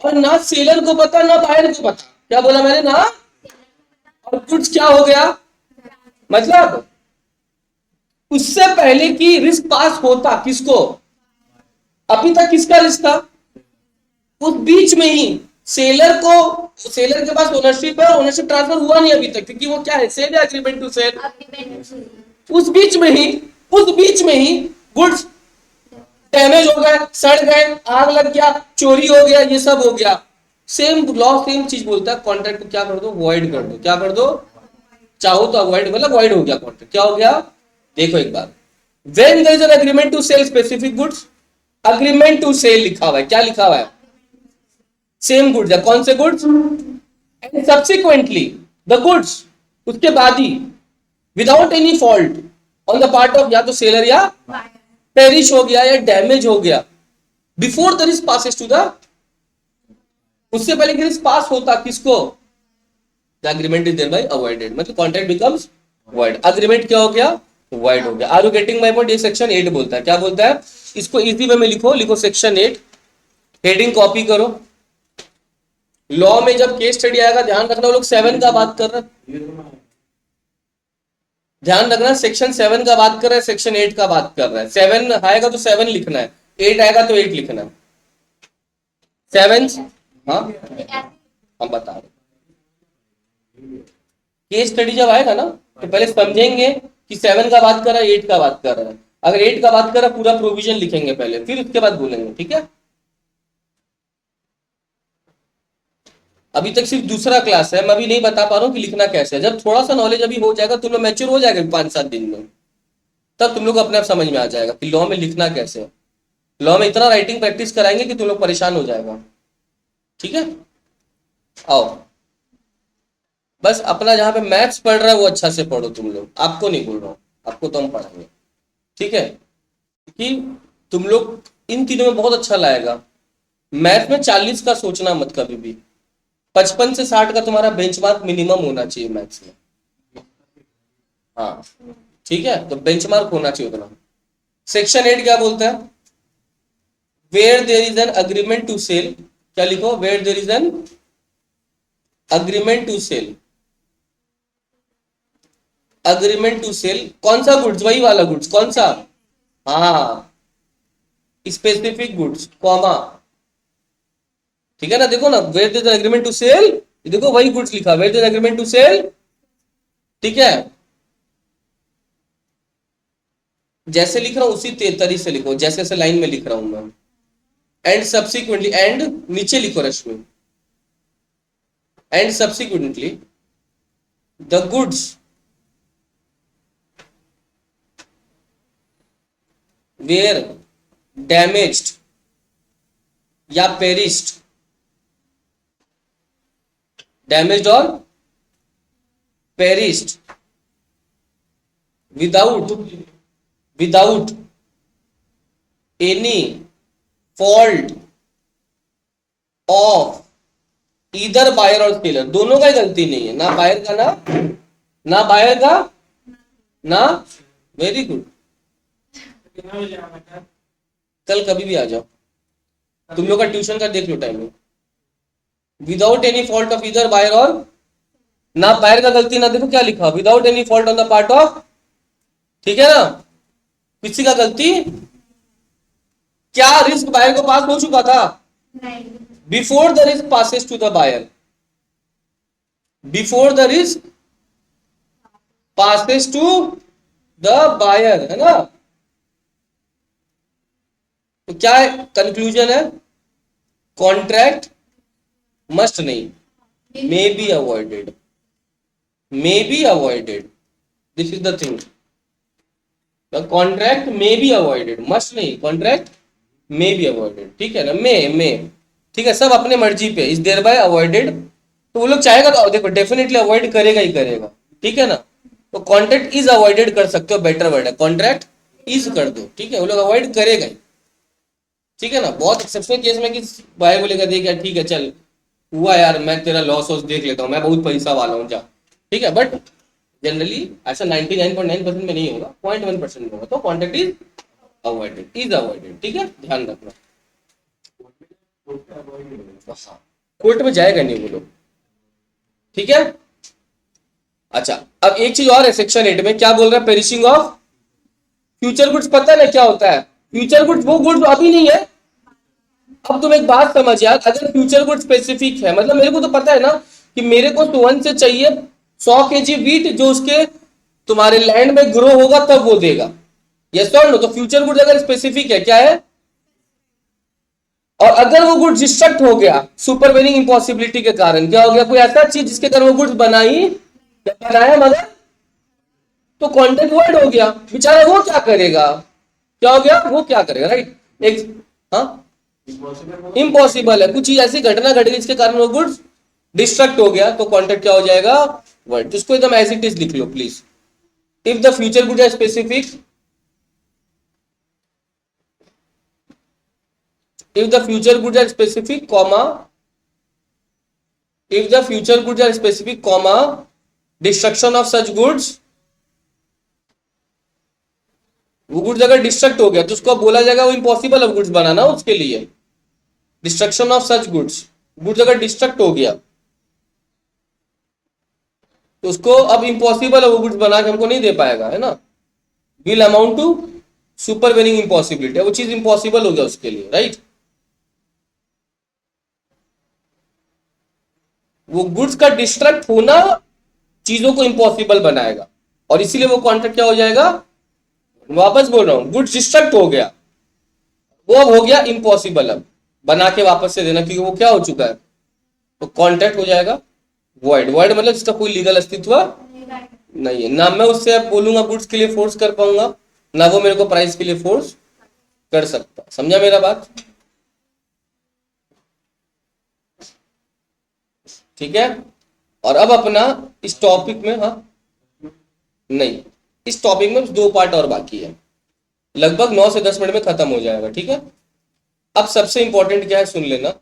और ना सेलर को पता ना बायर को पता, क्या बोला मैंने ना, और गुड्स क्या हो गया, मतलब उससे पहले कि रिस्क पास होता किसको, अभी तक किसका रिस्क था, उस बीच में ही सेलर को, सेलर के पास ओनरशिप है, ओनरशिप ट्रांसफर हुआ नहीं अभी तक, क्योंकि वो क्या है, सेल है, एग्रीमेंट टू सेल। उस बीच में ही, उस बीच में ही गुड्स डैमेज हो गए, सड़ गए, आग लग गया, चोरी हो गया, ये सब हो गया, सेम लॉ सेम चीज बोलता है, कॉन्ट्रैक्ट को क्या कर दो, वॉइड कर दो, क्या कर दो, चाहो तो अवॉइड, मतलब वॉइड हो गया कॉन्ट्रैक्ट, क्या हो गया, देखो एक बार, when there is an agreement to sell specific goods, agreement to sell लिखा हुआ है, क्या लिखा हुआ है, सेम गुड्स है, कौन से goods, and subsequently the goods, उसके बाद ही, without any fault on the part of या तो सेलर या पेरिश हो गया या डैमेज हो गया, before the risk passes to the, उससे पहले कि रिस्क पास होता किसको, the agreement is thereby avoided, मतलब कॉन्ट्रैक्ट बिकम्स वॉइड, एग्रीमेंट क्या हो गया, वॉइड हो गया। Are you getting my point, ये सेक्शन 8 बोलता है, क्या बोलता है, इसको इजी वे में लिखो, लिखो सेक्शन 8, हेडिंग कॉपी करो, लॉ में जब केस स्टडी आएगा ध्यान रखना, वो लोग 7 का बात कर रहे हैं, ध्यान रखना, सेक्शन 7 का बात कर रहा है, सेक्शन 8 का बात कर रहा है, 7 आएगा तो 7 लिखना है, 8 आएगा तो 8 लिखना है, 7, हाँ हम बता रहे, केस स्टडी जब आएगा ना तो पहले समझेंगे कि 7 का बात कर रहा है, 8 का बात कर रहा है, अगर 8 का बात कर रहा है पूरा प्रोविजन लिखेंगे पहले, फिर उसके बाद बोलेंगे, ठीक है। अभी तक सिर्फ दूसरा क्लास है, मैं अभी नहीं बता पा रहा हूँ कि लिखना कैसे है, जब थोड़ा सा नॉलेज अभी हो जाएगा, तुम लोग मैच्योर हो जाएगा 5-7 दिन में, तब तुम लोग को अपने आप समझ में आ जाएगा कि लॉ में लिखना कैसे है, लॉ में इतना राइटिंग प्रैक्टिस कराएंगे कि तुम लोग परेशान हो जाएगा, ठीक है। आओ, बस अपना जहां पे मैथ्स पढ़ रहा है वो अच्छा से पढ़ो तुम लोग, आपको नहीं बोल रहा हूँ, आपको तो हम पढ़ाएंगे, ठीक है, कि तुम लोग इन तीनों में बहुत अच्छा लाएगा, मैथ में 40 का सोचना मत कभी भी, 55 से 60 का तुम्हारा बेंचमार्क मिनिमम होना चाहिए मैथ्स में, हाँ ठीक है, तो बेंचमार्क होना चाहिए उतना। सेक्शन 8 क्या बोलता है, where there is an agreement to sell, क्या लिखो, where there is an agreement to sell, agreement to sell कौन सा गुड्स, वही वाला गुड्स, कौन सा, हाँ स्पेसिफिक गुड्स कॉमा, ठीक है ना, देखो ना, where there is an agreement to sell, देखो वही गुड्स लिखा, where there is an agreement to sell, ठीक है, जैसे लिख रहा हूं उसी तरीके से लिखो, जैसे जैसे लाइन में लिख रहा हूं मैं, एंड सब्सिक्वेंटली, एंड नीचे लिखो Rashmi, and subsequently the goods were damaged या पेरिस्ड, डैमेज्ड और perished without any fault of either buyer or seller, दोनों का ही गलती नहीं है, ना बायर का ना बायर का ना, वेरी गुड, कल कभी भी आ जाओ, तुम लोग का ट्यूशन का देख लो timing, without any fault of either buyer or, ना बायर का गलती ना, देखो क्या लिखा, without any fault on the part of, ठीक है ना, किसी का गलती, क्या रिस्क बायर को पास हो चुका था, before the risk passes to the buyer, before the risk passes to the buyer, है ना, तो क्या कंक्लूजन है, कॉन्ट्रैक्ट मस्ट नहीं, may be avoided, may be avoided, this is the thing, the contract may be avoided, must नहीं, contract may be avoided, ठीक है ना, मे ठीक है, सब अपने मर्जी पे, इज देयर बाय अवॉइडेड, तो वो लोग चाहेगा तो देखो डेफिनेटली अवॉइड करेगा ही करेगा, ठीक है ना, तो कॉन्ट्रैक्ट इज अवॉइडेड कर सकते हो, बेटर वर्ड है, कॉन्ट्रैक्ट इज कर दो, ठीक है, वो लोग अवॉइड करेगा ही, ठीक है ना, बहुत एक्सेप्शनल केस में कि भाई बोलेगा देख यार ठीक है चल हुआ यार, मैं तेरा लॉस वॉस देख लेता हूँ, मैं बहुत पैसा वाला हूँ जा, ठीक है, बट जनरली ऐसा 99.9% में नहीं होगा, 0.1% में होगा, तो contract is avoided, is avoided, ठीक है, ध्यान रखना। कोर्ट में जाएगा नहीं वो लोग, ठीक है। अच्छा, अब एक चीज और है सेक्शन 8 में, क्या बोल रहा है, पेरिशिंग ऑफ फ्यूचर गुड्स। पता है ना क्या होता है फ्यूचर गुड्स? वो गुड्स अभी नहीं है। अब तुम एक बात समझ यार, अगर फ्यूचर गुड स्पेसिफिक है, मतलब मेरे को तो पता है ना कि मेरे को सुवन से चाहिए 100 kg वीट, जो उसके तुम्हारे लैंड में ग्रो होगा तब वो देगा, यस और नो। तो फ्यूचर गुड अगर स्पेसिफिक है, क्या है, और अगर वो गुड डिस्ट्रक्ट हो गया सुपर वेनिंग इम्पॉसिबिलिटी के कारण, क्या हो गया, कोई ऐसा चीज जिसके कारण वो गुड्स बनाया मगर तो कॉन्ट्रैक्ट वर्ड हो गया, बेचारा वो क्या करेगा, क्या हो गया, वो क्या करेगा, राइट। एक हाँ इम्पॉसिबल है, कुछ चीज ऐसी घटना घट गई जिसके कारण वो गुड्स डिस्ट्रक्ट हो गया, तो कॉन्ट्रैक्ट क्या हो जाएगा, वर्ड। तो इसको एकदम एज इट इज लिख लो please. If the future good है specific, if the future goods are specific comma, if the future goods are specific comma, destruction of such goods, वो गुड्स अगर डिस्ट्रक्ट हो गया तो उसको बोला जाएगा वो इम्पॉसिबल है गुड्स बनाना उसके लिए। Destruction of such goods, goods अगर डिस्ट्रक्ट हो गया तो उसको अब इम्पॉसिबल है वो गुड्स बना के हमको नहीं दे पाएगा, है ना। Will amount to supervening impossibility, वो चीज इम्पॉसिबल हो गया उसके लिए, राइट। वो गुड्स का डिस्ट्रक्ट होना चीजों को इम्पॉसिबल बनाएगा, और इसीलिए वो कॉन्ट्रैक्ट क्या हो जाएगा, वापस बोल रहा हूं, गुड्स डिस्ट्रक्ट हो गया, वो अब हो गया इम्पॉसिबल, अब बना के वापस से देना, क्योंकि वो क्या हो चुका है, तो कॉन्ट्रैक्ट हो जाएगा वॉइड। वॉइड मतलब जिसका कोई लीगल अस्तित्व नहीं है, ना मैं उससे अब बोलूंगा गुड्स के लिए फोर्स कर पाऊंगा, ना वो मेरे को प्राइस के लिए फोर्स कर सकता। समझा मेरा बात, ठीक है। और अब अपना इस टॉपिक में, हाँ नहीं, इस टॉपिक में 2 पार्ट और बाकी है, लगभग 9 से 10 मिनट में खत्म हो जाएगा, ठीक है। अब सबसे इंपॉर्टेंट क्या है सुन लेना,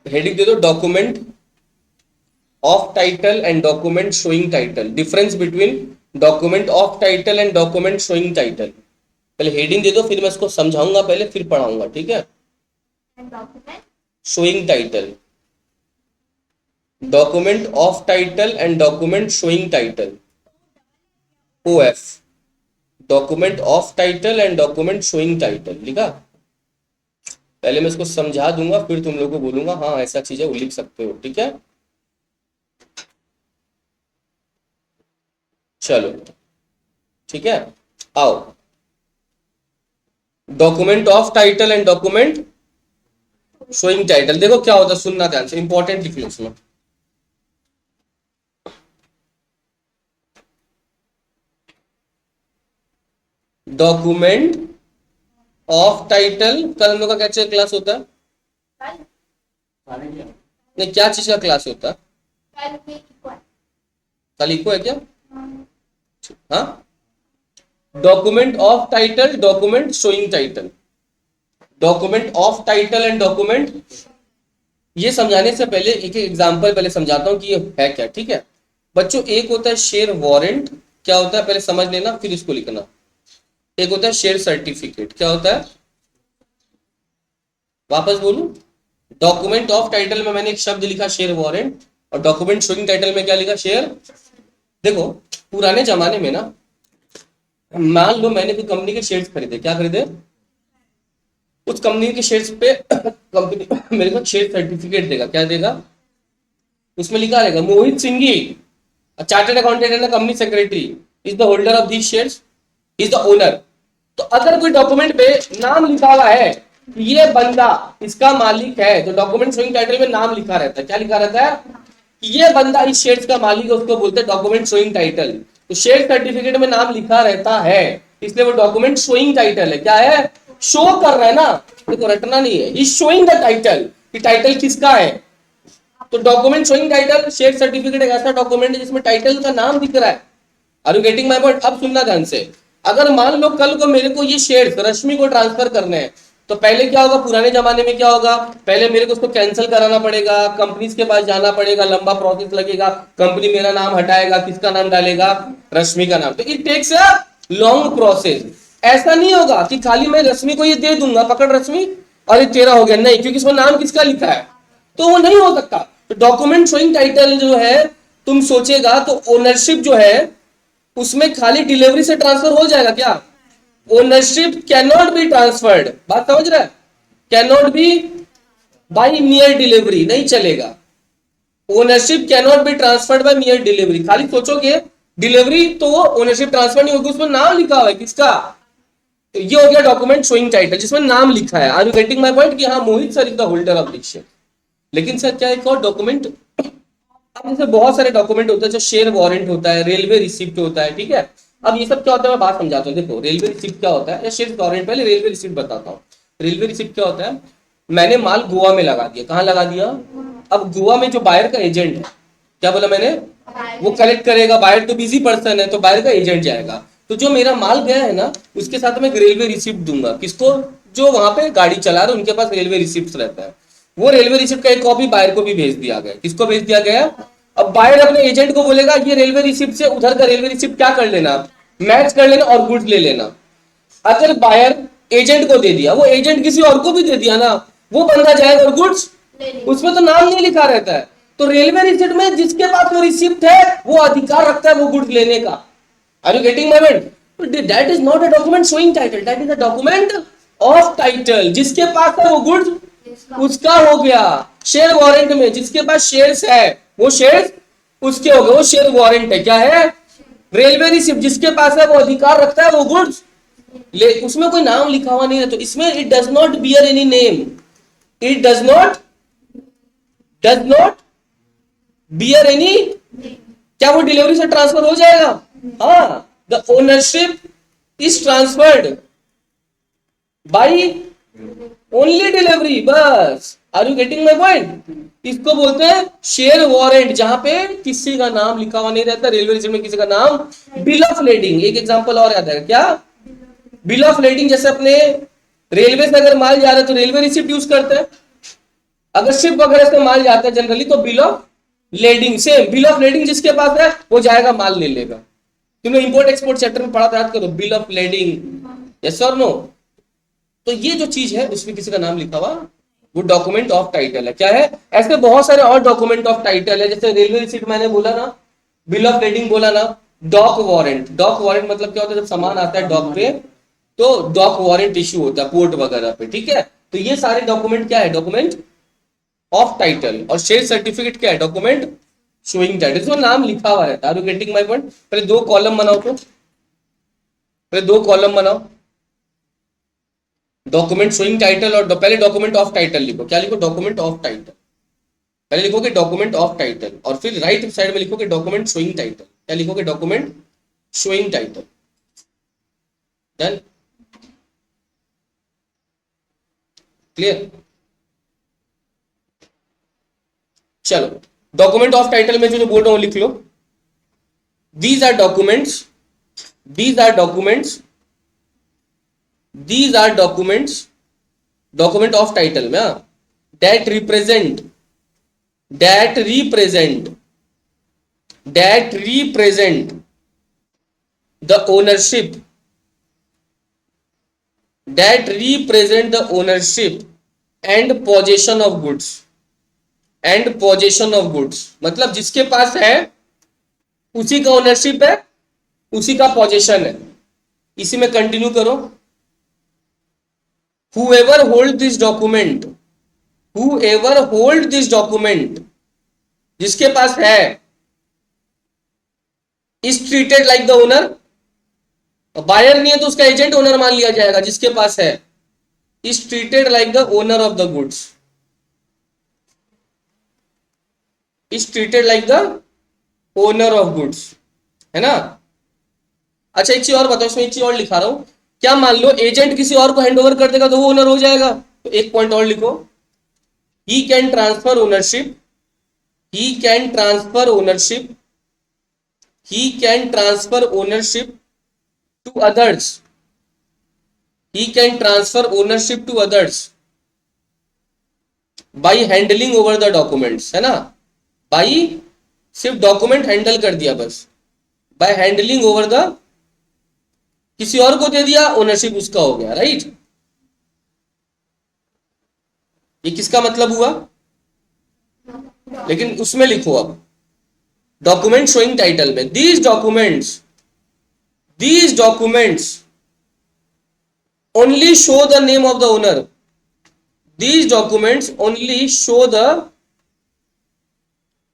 हेडिंग दे दो, document of title and document showing title. Difference between document of title and document showing title. पहले हेडिंग दे दो, फिर मैं इसको समझाऊंगा, पहले फिर पढ़ाऊंगा, ठीक है। Showing title, document of title and document showing title, OF, document of title and document showing title लिखा। पहले मैं इसको समझा दूंगा, फिर तुम लोगों को बोलूंगा हाँ ऐसा चीज है, वो लिख सकते हो, ठीक है। चलो ठीक है, आओ। Document of title and document showing title, देखो क्या होता है, सुनना ध्यान से, इंपॉर्टेंट लिख लो इसमें। डॉक्यूमेंट ऑफ टाइटल, कल हम लोग का क्या क्लास होता है, नहीं क्या चीज का क्लास होता है, कल इको है क्या, हाँ। Document of title, document showing title, document of title and document. ये समझाने से पहले एक एग्जांपल पहले समझाता हूं कि ये है क्या, ठीक है बच्चों। एक होता है शेयर वारंट, क्या होता है पहले समझ लेना फिर इसको लिखना। एक होता है शेयर सर्टिफिकेट, क्या होता है, वापस बोलूं, डॉक्यूमेंट ऑफ टाइटल में मैंने एक शब्द लिखा शेयर वारंट, और डॉक्यूमेंट शोइंग टाइटल में क्या लिखा, शेयर। देखो पुराने जमाने में ना, मान लो मैंने कोई कंपनी के शेयर्स खरीदे, क्या खरीदे, उस कंपनी के शेयर्स पे कंपनी मेरे को शेयर सर्टिफिकेट देगा, क्या देगा, उसमें लिखा रहेगा Mohit Singhi, chartered accountant and company secretary, is the holder of these shares, is the owner. तो अगर कोई डॉक्यूमेंट पे नाम लिखा हुआ है कि ये बंदा इसका मालिक है, तो डॉक्यूमेंट शोइंग टाइटल में नाम लिखा रहता है, क्या लिखा रहता है कि ये बंदा इस शेयर्स का मालिक है, उसको बोलते हैं डॉक्यूमेंट शोइंग टाइटल। तो शेयर सर्टिफिकेट में नाम लिखा रहता है, इसलिए वो डॉक्यूमेंट शोइंग टाइटल है, क्या है, शो कर रहा है ना, देखो रटना नहीं है, इज शोइंग द टाइटल, कि टाइटल किसका है। तो document showing title, share certificate एक ऐसा डॉक्यूमेंट है जिसमें टाइटल का नाम दिख रहा है। Are you getting my point. अब सुनना ध्यान से, अगर मान लो कल को मेरे को ये शेयर्स रश्मि को ट्रांसफर करने हैं, तो पहले क्या होगा, पुराने जमाने में क्या होगा, पहले मेरे को उसको कैंसिल कराना पड़ेगा, कंपनीज के पास जाना पड़ेगा, लंबा प्रोसेस लगेगा, कंपनी मेरा नाम हटाएगा, किसका नाम डालेगा, रश्मि का नाम, तो it takes a long process. ऐसा नहीं होगा कि खाली मैं रश्मि को ये दे दूंगा, पकड़ रश्मि और ये तेरा हो गया, नहीं, क्योंकि इसमें नाम किसका लिखा है, तो वो नहीं हो सकता। तो डॉक्यूमेंट शोइंग टाइटल जो है, तुम सोचेगा तो ओनरशिप जो है उसमें खाली डिलीवरी से ट्रांसफर हो जाएगा क्या, ownership can not be transferred, बात समझ रहा है, can not be by मियर delivery, नहीं चलेगा, ownership can not be transferred by मियर delivery. खाली सोचोगे डिलीवरी तो वो ओनरशिप ट्रांसफर नहीं होगी, उसमें नाम लिखा हुआ है किसका, तो ये हो गया डॉक्यूमेंट शोइंग टाइटल जिसमें नाम लिखा है। Are you getting my point कि हाँ Mohit sir is the holder of this share. लेकिन सर क्या एक और डॉक्यूमेंट, अब जैसे बहुत सारे डॉक्यूमेंट होते हैं, जो शेयर वारंट होता है, रेलवे रिसिप्ट होता है, ठीक है। अब ये सब क्या होता है मैं बात समझाता हूँ, देखो रेलवे रिसिप्ट क्या होता है या शेयर वारंट, पहले रेलवे रिसिप्ट बताता हूँ। रेलवे रिसिप्ट क्या होता है, मैंने माल गोवा में लगा दिया, कहाँ लगा दिया, अब गोवा में जो बायर का एजेंट है, क्या बोला मैंने, वो कलेक्ट करेगा, बायर तो बिजी पर्सन है तो बायर का एजेंट जाएगा, तो जो मेरा माल गया है ना उसके साथ मैं एक रेलवे रिसिप्ट दूंगा, किसको, जो वहां पे गाड़ी चला रहे उनके पास रेलवे रिसिप्ट रहता है, वो रेलवे रिसिप्ट का एक कॉपी बायर को भी भेज दिया गया, किसको भेज दिया गया, अब बायर अपने एजेंट को बोलेगा ये रेलवे रिसिप्ट से उधर का रेलवे रिसिप्ट क्या कर लेना, मैच कर लेना और गुड्स ले लेना। अगर बायर एजेंट को दे दिया, वो एजेंट किसी और को भी दे दिया ना, वो बंदा जाएगा और गुड्स, उसमें तो नाम नहीं लिखा रहता है, तो रेलवे रिसिप्ट में जिसके पास वो रिसिप्ट है वो अधिकार रखता है वो गुड्स लेने का। Are you getting my point, that is not a document showing title, that is a document of title, जिसके पास है वो गुड्स उसका हो गया। शेयर वारंट में जिसके पास शेयर्स है वो शेयर्स उसके हो गए, वो शेयर वारंट है, क्या है, रेलवे रिसिप्ट, जिसके पास है वो अधिकार रखता है वो गुड्स ले, उसमें कोई नाम लिखा हुआ नहीं है, तो इसमें it does not bear any name, it does not bear any, क्या वो डिलीवरी से ट्रांसफर हो जाएगा, हाँ, the ownership is transferred by only delivery, बस। Are you getting my point, इसको बोलते हैं शेयर वारंट, जहां पे किसी का नाम लिखा हुआ नहीं रहता, रेलवे रिसिप्ट में किसी का नाम, बिल ऑफ लेडिंग, एक एग्जांपल और याद है क्या, बिल ऑफ लेडिंग, जैसे अपने रेलवे से अगर माल जा रहा है तो रेलवे रिसिप्ट यूज करते हैं, अगर शिप वगैरह से माल जाता है जनरली तो bill of lending, same bill of lending जिसके पास है वो जाएगा माल ले लेगा। तुमने इंपोर्ट एक्सपोर्ट चैप्टर में पढ़ा था, याद करो, बिल ऑफ लेडिंग, यस और नो, तो ये जो चीज है उसमें किसी का नाम लिखा हुआ वो डॉक्यूमेंट ऑफ टाइटल है, क्या है। ऐसे बहुत सारे और डॉक्यूमेंट ऑफ टाइटल है, जैसे रेलवे रिसिप्ट मैंने बोला ना, बिल ऑफ लेडिंग बोला ना, डॉक वारंट, डॉक वारंट मतलब क्या होता है, जब सामान आता है डॉक पे तो डॉक वारंट इश्यू होता है पोर्ट वगैरह पे, ठीक है। तो ये सारे डॉक्यूमेंट क्या है, डॉक्यूमेंट ऑफ टाइटल, और शेयर सर्टिफिकेट क्या है, डॉक्यूमेंट शोइंग टाइटल, तो नाम लिखा हुआ रहता है। Are you getting my point, पहले दो कॉलम बनाओ, तो पहले दो कॉलम बनाओ, डॉक्यूमेंट शोइंग टाइटल और पहले डॉक्यूमेंट ऑफ टाइटल लिखो, क्या लिखो, डॉक्यूमेंट ऑफ टाइटल, पहले लिखोगे डॉक्यूमेंट ऑफ टाइटल और फिर राइट साइड में लिखोगे डॉक्यूमेंट शोइंग टाइटल, क्या लिखोगे, document showing title, done, clear. चलो डॉक्यूमेंट ऑफ टाइटल में जो बोल रहा हूं लिख लो, these are documents, these are documents, these are documents, document of title में that represent that represent that represent the ownership, that represent the ownership and possession of goods, and possession of goods मतलब जिसके पास है उसी का ownership है, उसी का पोजेशन है। इसी में कंटिन्यू करो, whoever hold this document, whoever hold this document, जिसके पास है, is treated like the owner, buyer नहीं है तो उसका एजेंट ओनर मान लिया जाएगा, जिसके पास है is treated like the owner of the goods, is treated like the owner of goods, है ना। अच्छा एक चीज और बताओ, इसमें एक चीज और लिखा रहा हूं, क्या मान लो एजेंट किसी और को हैंड ओवर कर देगा तो वो ओनर हो जाएगा, तो एक पॉइंट और लिखो, he can transfer ownership, he can transfer ownership, he can transfer ownership to others, he can transfer ownership to others by handling over the documents, है ना, by सिर्फ डॉक्यूमेंट हैंडल कर दिया बस, by handling over the, किसी और को दे दिया, ओनरशिप उसका हो गया, राइट। ये किसका मतलब हुआ, लेकिन उसमें लिखो अब डॉक्यूमेंट शोइंग टाइटल में, these documents only show the name of the owner, these documents only show the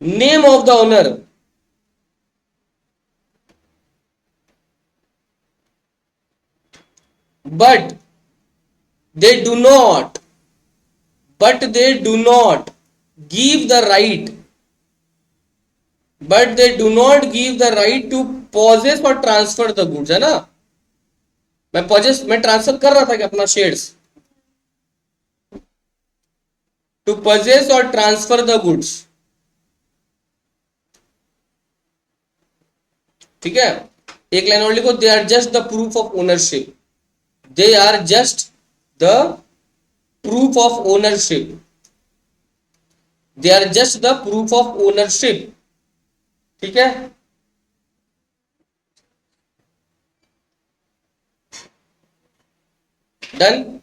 name of the owner, but they do not give the right, but they do not give the right to possess or transfer the goods, है ना। मैं transfer कर रहा था कि अपना shares, to possess और transfer the goods, ठीक है। एक लाइन और लिखो, they are just the proof of ownership, they are just the proof of ownership, they are just the proof of ownership, ठीक है। डन।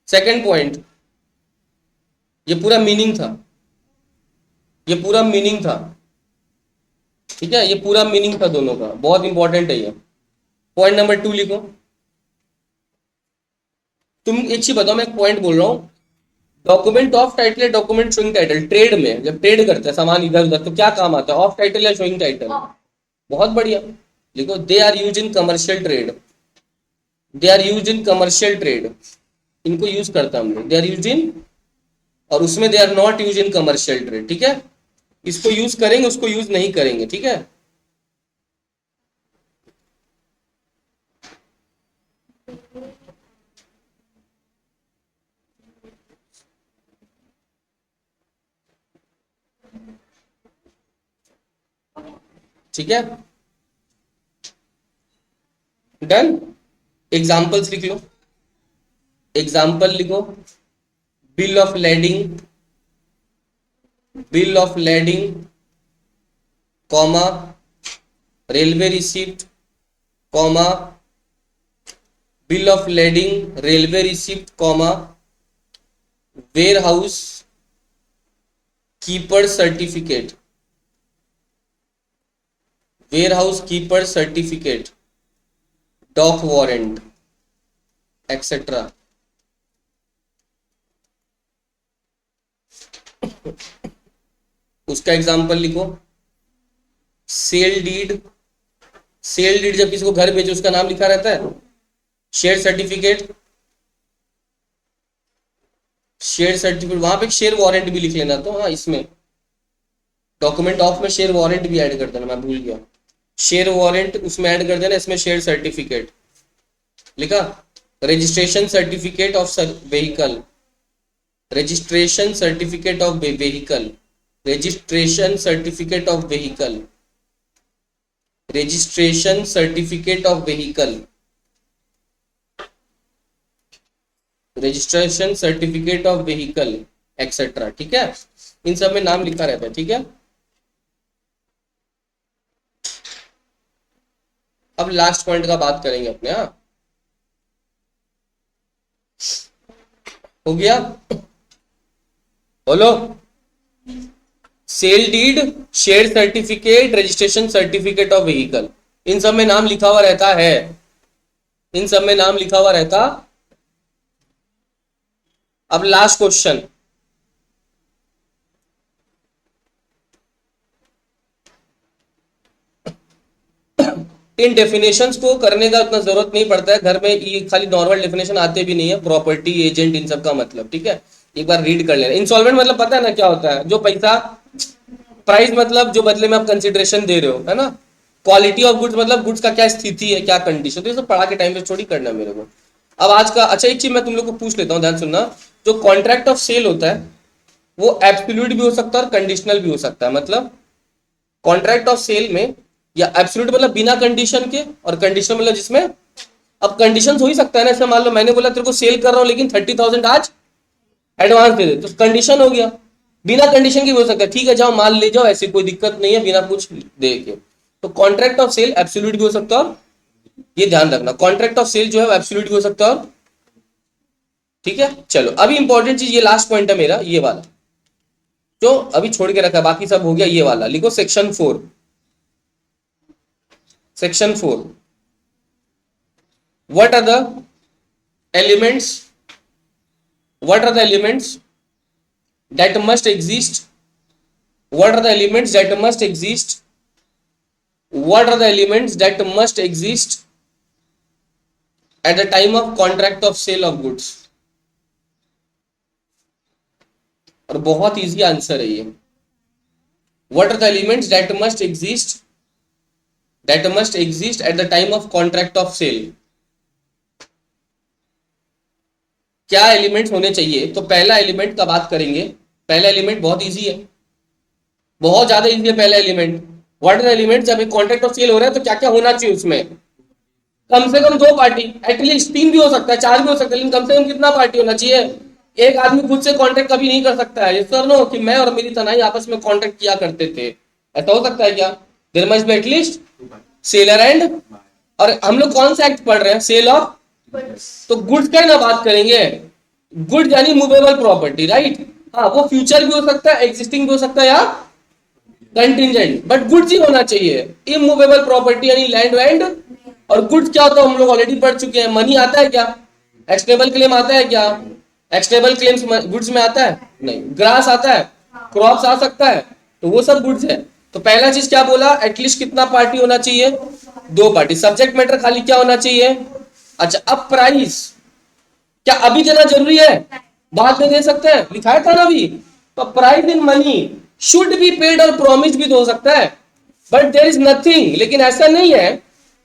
सेकेंड पॉइंट, ये पूरा मीनिंग था, ये पूरा मीनिंग था, ठीक है, ये पूरा मीनिंग था दोनों का, बहुत इंपॉर्टेंट है ये। पॉइंट नंबर 2 लिखो। तुम एक चीज बताओ, मैं एक पॉइंट बोल रहा हूं, डॉक्यूमेंट ऑफ टाइटल या डॉक्यूमेंट शोइंग टाइटल, ट्रेड में जब ट्रेड करते हैं सामान इधर उधर तो क्या काम आता है, ऑफ टाइटल या शोइंग टाइटल। बहुत बढ़िया, लिखो they are use in commercial trade, they are use in commercial trade, इनको यूज करता हमने, दे आर यूज इन, और उसमें they are not use in commercial trade, ठीक है। इसको यूज करेंगे, उसको यूज नहीं करेंगे, ठीक है। ठीक है, डन। एग्जाम्पल्स लिख लो, एग्जाम्पल लिखो, bill of lading, bill of lading, comma, railway receipt, comma, bill of lading, railway receipt, comma, warehouse keeper certificate, warehouse keeper certificate, dock warrant, etcetera. उसका एग्जांपल लिखो, sale deed, sale deed जब किसी को घर भेजे उसका नाम लिखा रहता है, शेयर सर्टिफिकेट, शेयर सर्टिफिकेट, वहां पे शेयर वारंट भी लिख लेना, तो हाँ इसमें डॉक्यूमेंट ऑफ में शेयर वारंट भी ऐड कर देना, मैं भूल गया, शेयर वारंट उसमें ऐड कर देना, इसमें शेयर सर्टिफिकेट लिखा। Registration certificate of vehicle, registration certificate of vehicle, registration certificate of vehicle, registration certificate of vehicle, registration certificate of vehicle, etcetera, ठीक है। इन सब में नाम लिखा रहता है, ठीक है। अब लास्ट पॉइंट का बात करेंगे अपने, हाँ हो गया, बोलो। Sale deed, share certificate, registration certificate of vehicle, इन सब में नाम लिखा हुआ रहता है, इन सब में नाम लिखा हुआ रहता। अब लास्ट क्वेश्चन, इन डेफिनेशंस को करने का उतना जरूरत नहीं पड़ता है घर में, ये खाली नॉर्मल डेफिनेशन आते भी नहीं है, प्रॉपर्टी, एजेंट, इन सब का मतलब, ठीक है, एक बार रीड कर लेना। इंसॉल्वेंट मतलब पता है ना क्या होता है, जो पैसा, प्राइस मतलब जो बदले में आप कंसिडरेशन दे रहे हो, है ना। क्वालिटी ऑफ गुड्स मतलब गुड्स का क्या स्थिति है, क्या कंडीशन, तो ये सब पढ़ा के टाइम पे छोड़ी करना मेरे को। अब आज का, अच्छा एक चीज मैं तुम लोग को पूछ लेता हूँ, ध्यान सुनना, जो कॉन्ट्रैक्ट ऑफ सेल होता है वो एब्सोल्यूट भी हो सकता है और कंडीशनल भी हो सकता है। मतलब कॉन्ट्रैक्ट ऑफ सेल में या एब्सोल्यूट मतलब बिना कंडीशन के, और कंडीशनल मतलब जिसमें अब कंडीशन हो ही सकता है ना, ऐसे मान लो मैंने बोला तेरे को सेल कर रहा हूं लेकिन 30,000 आज एडवांस दे दे, तो कंडीशन हो गया। बिना कंडीशन की भी हो सकता है, ठीक है जाओ माल ले जाओ, ऐसी कोई दिक्कत नहीं है, बिना कुछ दे के। तो कॉन्ट्रैक्ट ऑफ सेल एब्सोल्यूट भी हो सकता है, और ये ध्यान रखना कॉन्ट्रैक्ट ऑफ सेल जो है वो एब्सोल्यूट भी हो सकता है, और ठीक है। चलो अभी इंपॉर्टेंट चीज, ये लास्ट पॉइंट है मेरा, ये वाला जो अभी छोड़ के रखा है, बाकी सब हो गया। ये वाला लिखो, section 4। Section 4, what are the elements, what are the elements that must exist, what are the elements that must exist, what are the elements that must exist at the time of contract of sale of goods। और बहुत easy answer है ये। what are the elements that must exist at the time of contract of sale। क्या elements होने चाहिए? तो पहला element का बात करेंगे। पहला एलिमेंट बहुत इजी है, बहुत ज्यादा इजी है पहला element. What are the element, जब एक कॉन्ट्रैक्ट ऑफ सेल हो रहा है तो क्या क्या होना चाहिए उसमें? कम से कम 2 पार्टी, एटलीस्ट 3 भी हो सकता है, 4 भी हो सकता है, लेकिन कम से कम कितना पार्टी होना चाहिए? एक आदमी खुद से कॉन्ट्रैक्ट कभी नहीं कर सकता है। सर नो कि मैं और मेरी तनाई आपस में कॉन्ट्रैक्ट किया करते थे, ऐसा हो सकता है क्या? There must be at least seller and, और हम लोग कौन सा एक्ट पढ़ रहे हैं? सेल ऑफ, तो गुड्स का ना बात करेंगे। गुड यानी मूवेबल प्रॉपर्टी, राइट? हाँ, वो फ्यूचर भी हो सकता है, एग्जिस्टिंग भी हो सकता है, या कंटिजेंट, बट गुड्स ही होना चाहिए। इमूवेबल प्रॉपर्टी यानी लैंड वैंड, और गुड्स क्या होता है हम लोग ऑलरेडी पढ़ चुके हैं। मनी आता है क्या? एक्सटेबल क्लेम आता है क्या? एक्सटेबल क्लेम्स गुड्स में आता है? नहीं। ग्रास आता है, क्रॉप्स आ सकता है, तो वो सब गुड्स है। तो पहला चीज क्या बोला? एटलीस्ट कितना पार्टी होना चाहिए? 2 पार्टी। सब्जेक्ट मैटर खाली क्या होना चाहिए? अच्छा, अब प्राइस क्या अभी देना जरूरी है? बाद में दे सकते हैं, लिखाया था ना अभी। तो price in money should be paid, और प्रॉमिस भी तो हो सकता है, बट देयर इज नथिंग। लेकिन ऐसा नहीं है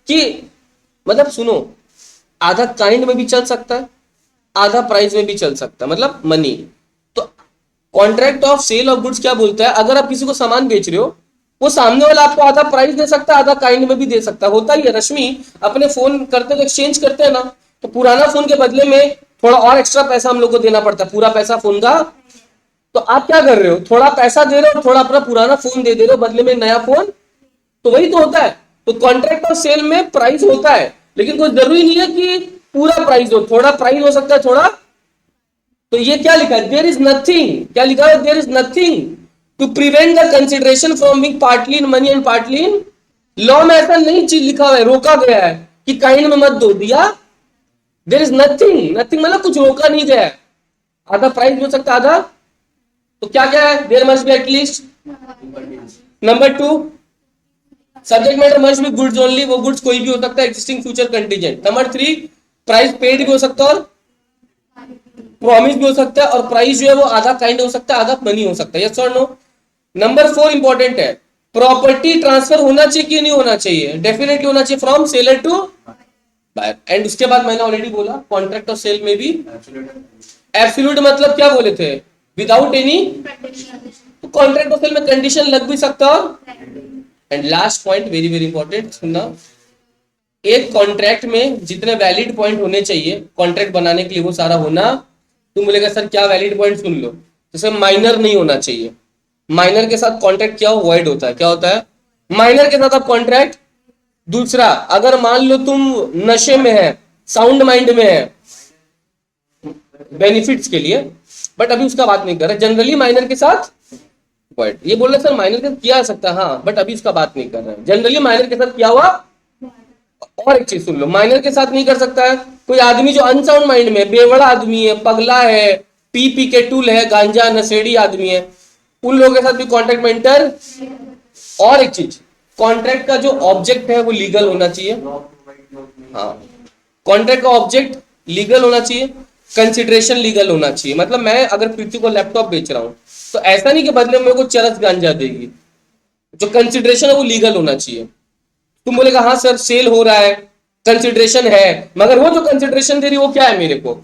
कि, मतलब सुनो, आधा काइंड में भी चल सकता है, आधा प्राइस में भी चल सकता है, मतलब मनी। तो contract of sale of goods क्या बोलता है? अगर आप किसी को सामान बेच रहे हो, वो सामने वाला आपको आधा प्राइस दे सकता है, आधा काइंड में भी दे सकता है। होता ही है, रश्मि अपने फोन करते तो एक्सचेंज करते हैं ना, तो पुराना फोन के बदले में थोड़ा और एक्स्ट्रा पैसा हम लोग को देना पड़ता है, पूरा पैसा फोन का। तो आप क्या कर रहे हो? थोड़ा पैसा दे रहे हो, थोड़ा अपना पुराना फोन दे रहे हो, बदले में नया फोन, तो वही तो होता है। तो कॉन्ट्रैक्ट ऑफ सेल में प्राइस होता है, लेकिन कोई जरूरी नहीं है कि पूरा प्राइस हो, थोड़ा प्राइस हो सकता है, थोड़ा। तो ये क्या लिखा है? देयर इज नथिंग, क्या लिखा है? There is nothing to prevent the consideration from being partly in money and partly in law में ऐसा नहीं चीज लिखा हुआ है, रोका गया है कि काइंड में मत दो, दिया। देयर इज नथिंग, नथिंग मतलब कुछ रोका नहीं गया है। आधा प्राइस हो सकता है, आधा। तो क्या क्या है? There must be at least, number 2 subject matter must be goods only, वो गुड्स कोई भी हो सकता है, existing future contingent. Number 3 price paid भी हो सकता है और प्रॉमिस भी हो सकता है, और प्राइस जो है वो आधा काइंड हो सकता है, आधा मनी हो सकता है, यस और नो। नंबर 4 इंपॉर्टेंट है, प्रॉपर्टी ट्रांसफर होना चाहिए कि नहीं होना चाहिए? डेफिनेटली होना चाहिए, from seller to buyer. And उसके बाद मैंने ऑलरेडी बोला कॉन्ट्रैक्ट ऑफ सेल में भी एब्सोल्यूट, मतलब क्या बोले थे? Without any. तो कॉन्ट्रैक्ट ऑफ सेल में कंडीशन लग भी सकता है, और and last point very very important सुनना, एक कॉन्ट्रैक्ट में जितने वैलिड पॉइंट होने चाहिए कॉन्ट्रैक्ट बनाने के लिए वो सारा होना। तुम बोलेगा सर क्या वैलिड पॉइंट? सुन लो, जैसे माइनर नहीं होना चाहिए, माइनर के साथ कॉन्ट्रैक्ट क्या वॉइड होता है, क्या होता है? माइनर के साथ आप कॉन्ट्रैक्ट। दूसरा, अगर मान लो तुम नशे में है, साउंड माइंड में है, बेनिफिट्स के लिए, बट अभी उसका बात नहीं कर रहे, जनरली माइनर के साथ वॉइड। ये बोल रहे सर माइनर के साथ किया जा सकता है, हाँ, बट अभी उसका बात नहीं कर रहे हैं, जनरली माइनर के साथ किया हुआ। और एक चीज सुन लो, माइनर के साथ नहीं कर सकता है कोई आदमी जो अनसाउंड माइंड में, बेवड़ा आदमी है, पगला है, पी के टूल है, गांजा नशेड़ी आदमी है, उन लोगों के साथ भी कॉन्ट्रैक्ट में एंटर। और एक चीज, कॉन्ट्रैक्ट का जो ऑब्जेक्ट है वो लीगल होना चाहिए। हाँ, कॉन्ट्रैक्ट का ऑब्जेक्ट लीगल होना चाहिए, कंसिडरेशन लीगल होना चाहिए। मतलब मैं अगर प्रीति को लैपटॉप बेच रहा हूं तो ऐसा नहीं कि बदले में मेरे को चरस गांजा देगी, जो कंसिडरेशन है वो लीगल होना चाहिए। तुम बोलेगा हाँ सर सेल हो रहा है, कंसिडरेशन है, मगर वो जो कंसिडरेशन दे रही है वो क्या है मेरे को?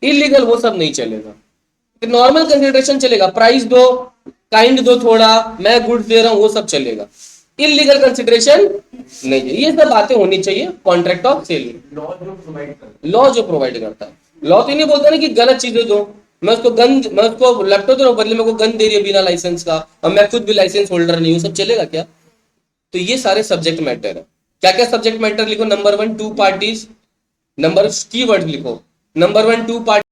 इलीगल, वो सब नहीं चलेगा। नॉर्मल कंसिडरेशन चलेगा, प्राइस दो, काइंड दो थोड़ा, मैं गुड्स दे रहा हूं, वो सब चलेगा। इलीगल कंसिडरेशन नहीं है। ये सब बातें होनी चाहिए कॉन्ट्रैक्ट ऑफ सेल में। लॉ जो प्रोवाइड करता है, लॉ तो नहीं बोलता ना कि गलत चीजें दो, मैं उसको लैपटॉप दे रहा हूँ बदले में को गन दे रही है बिना लाइसेंस का, और मैं खुद भी लाइसेंस होल्डर नहीं हूँ, सब चलेगा क्या? तो ये सारे सब्जेक्ट मैटर है। क्या क्या सब्जेक्ट मैटर लिखो? नंबर 1 2 पार्टीज, नंबर कीवर्ड लिखो। Number 1 2 party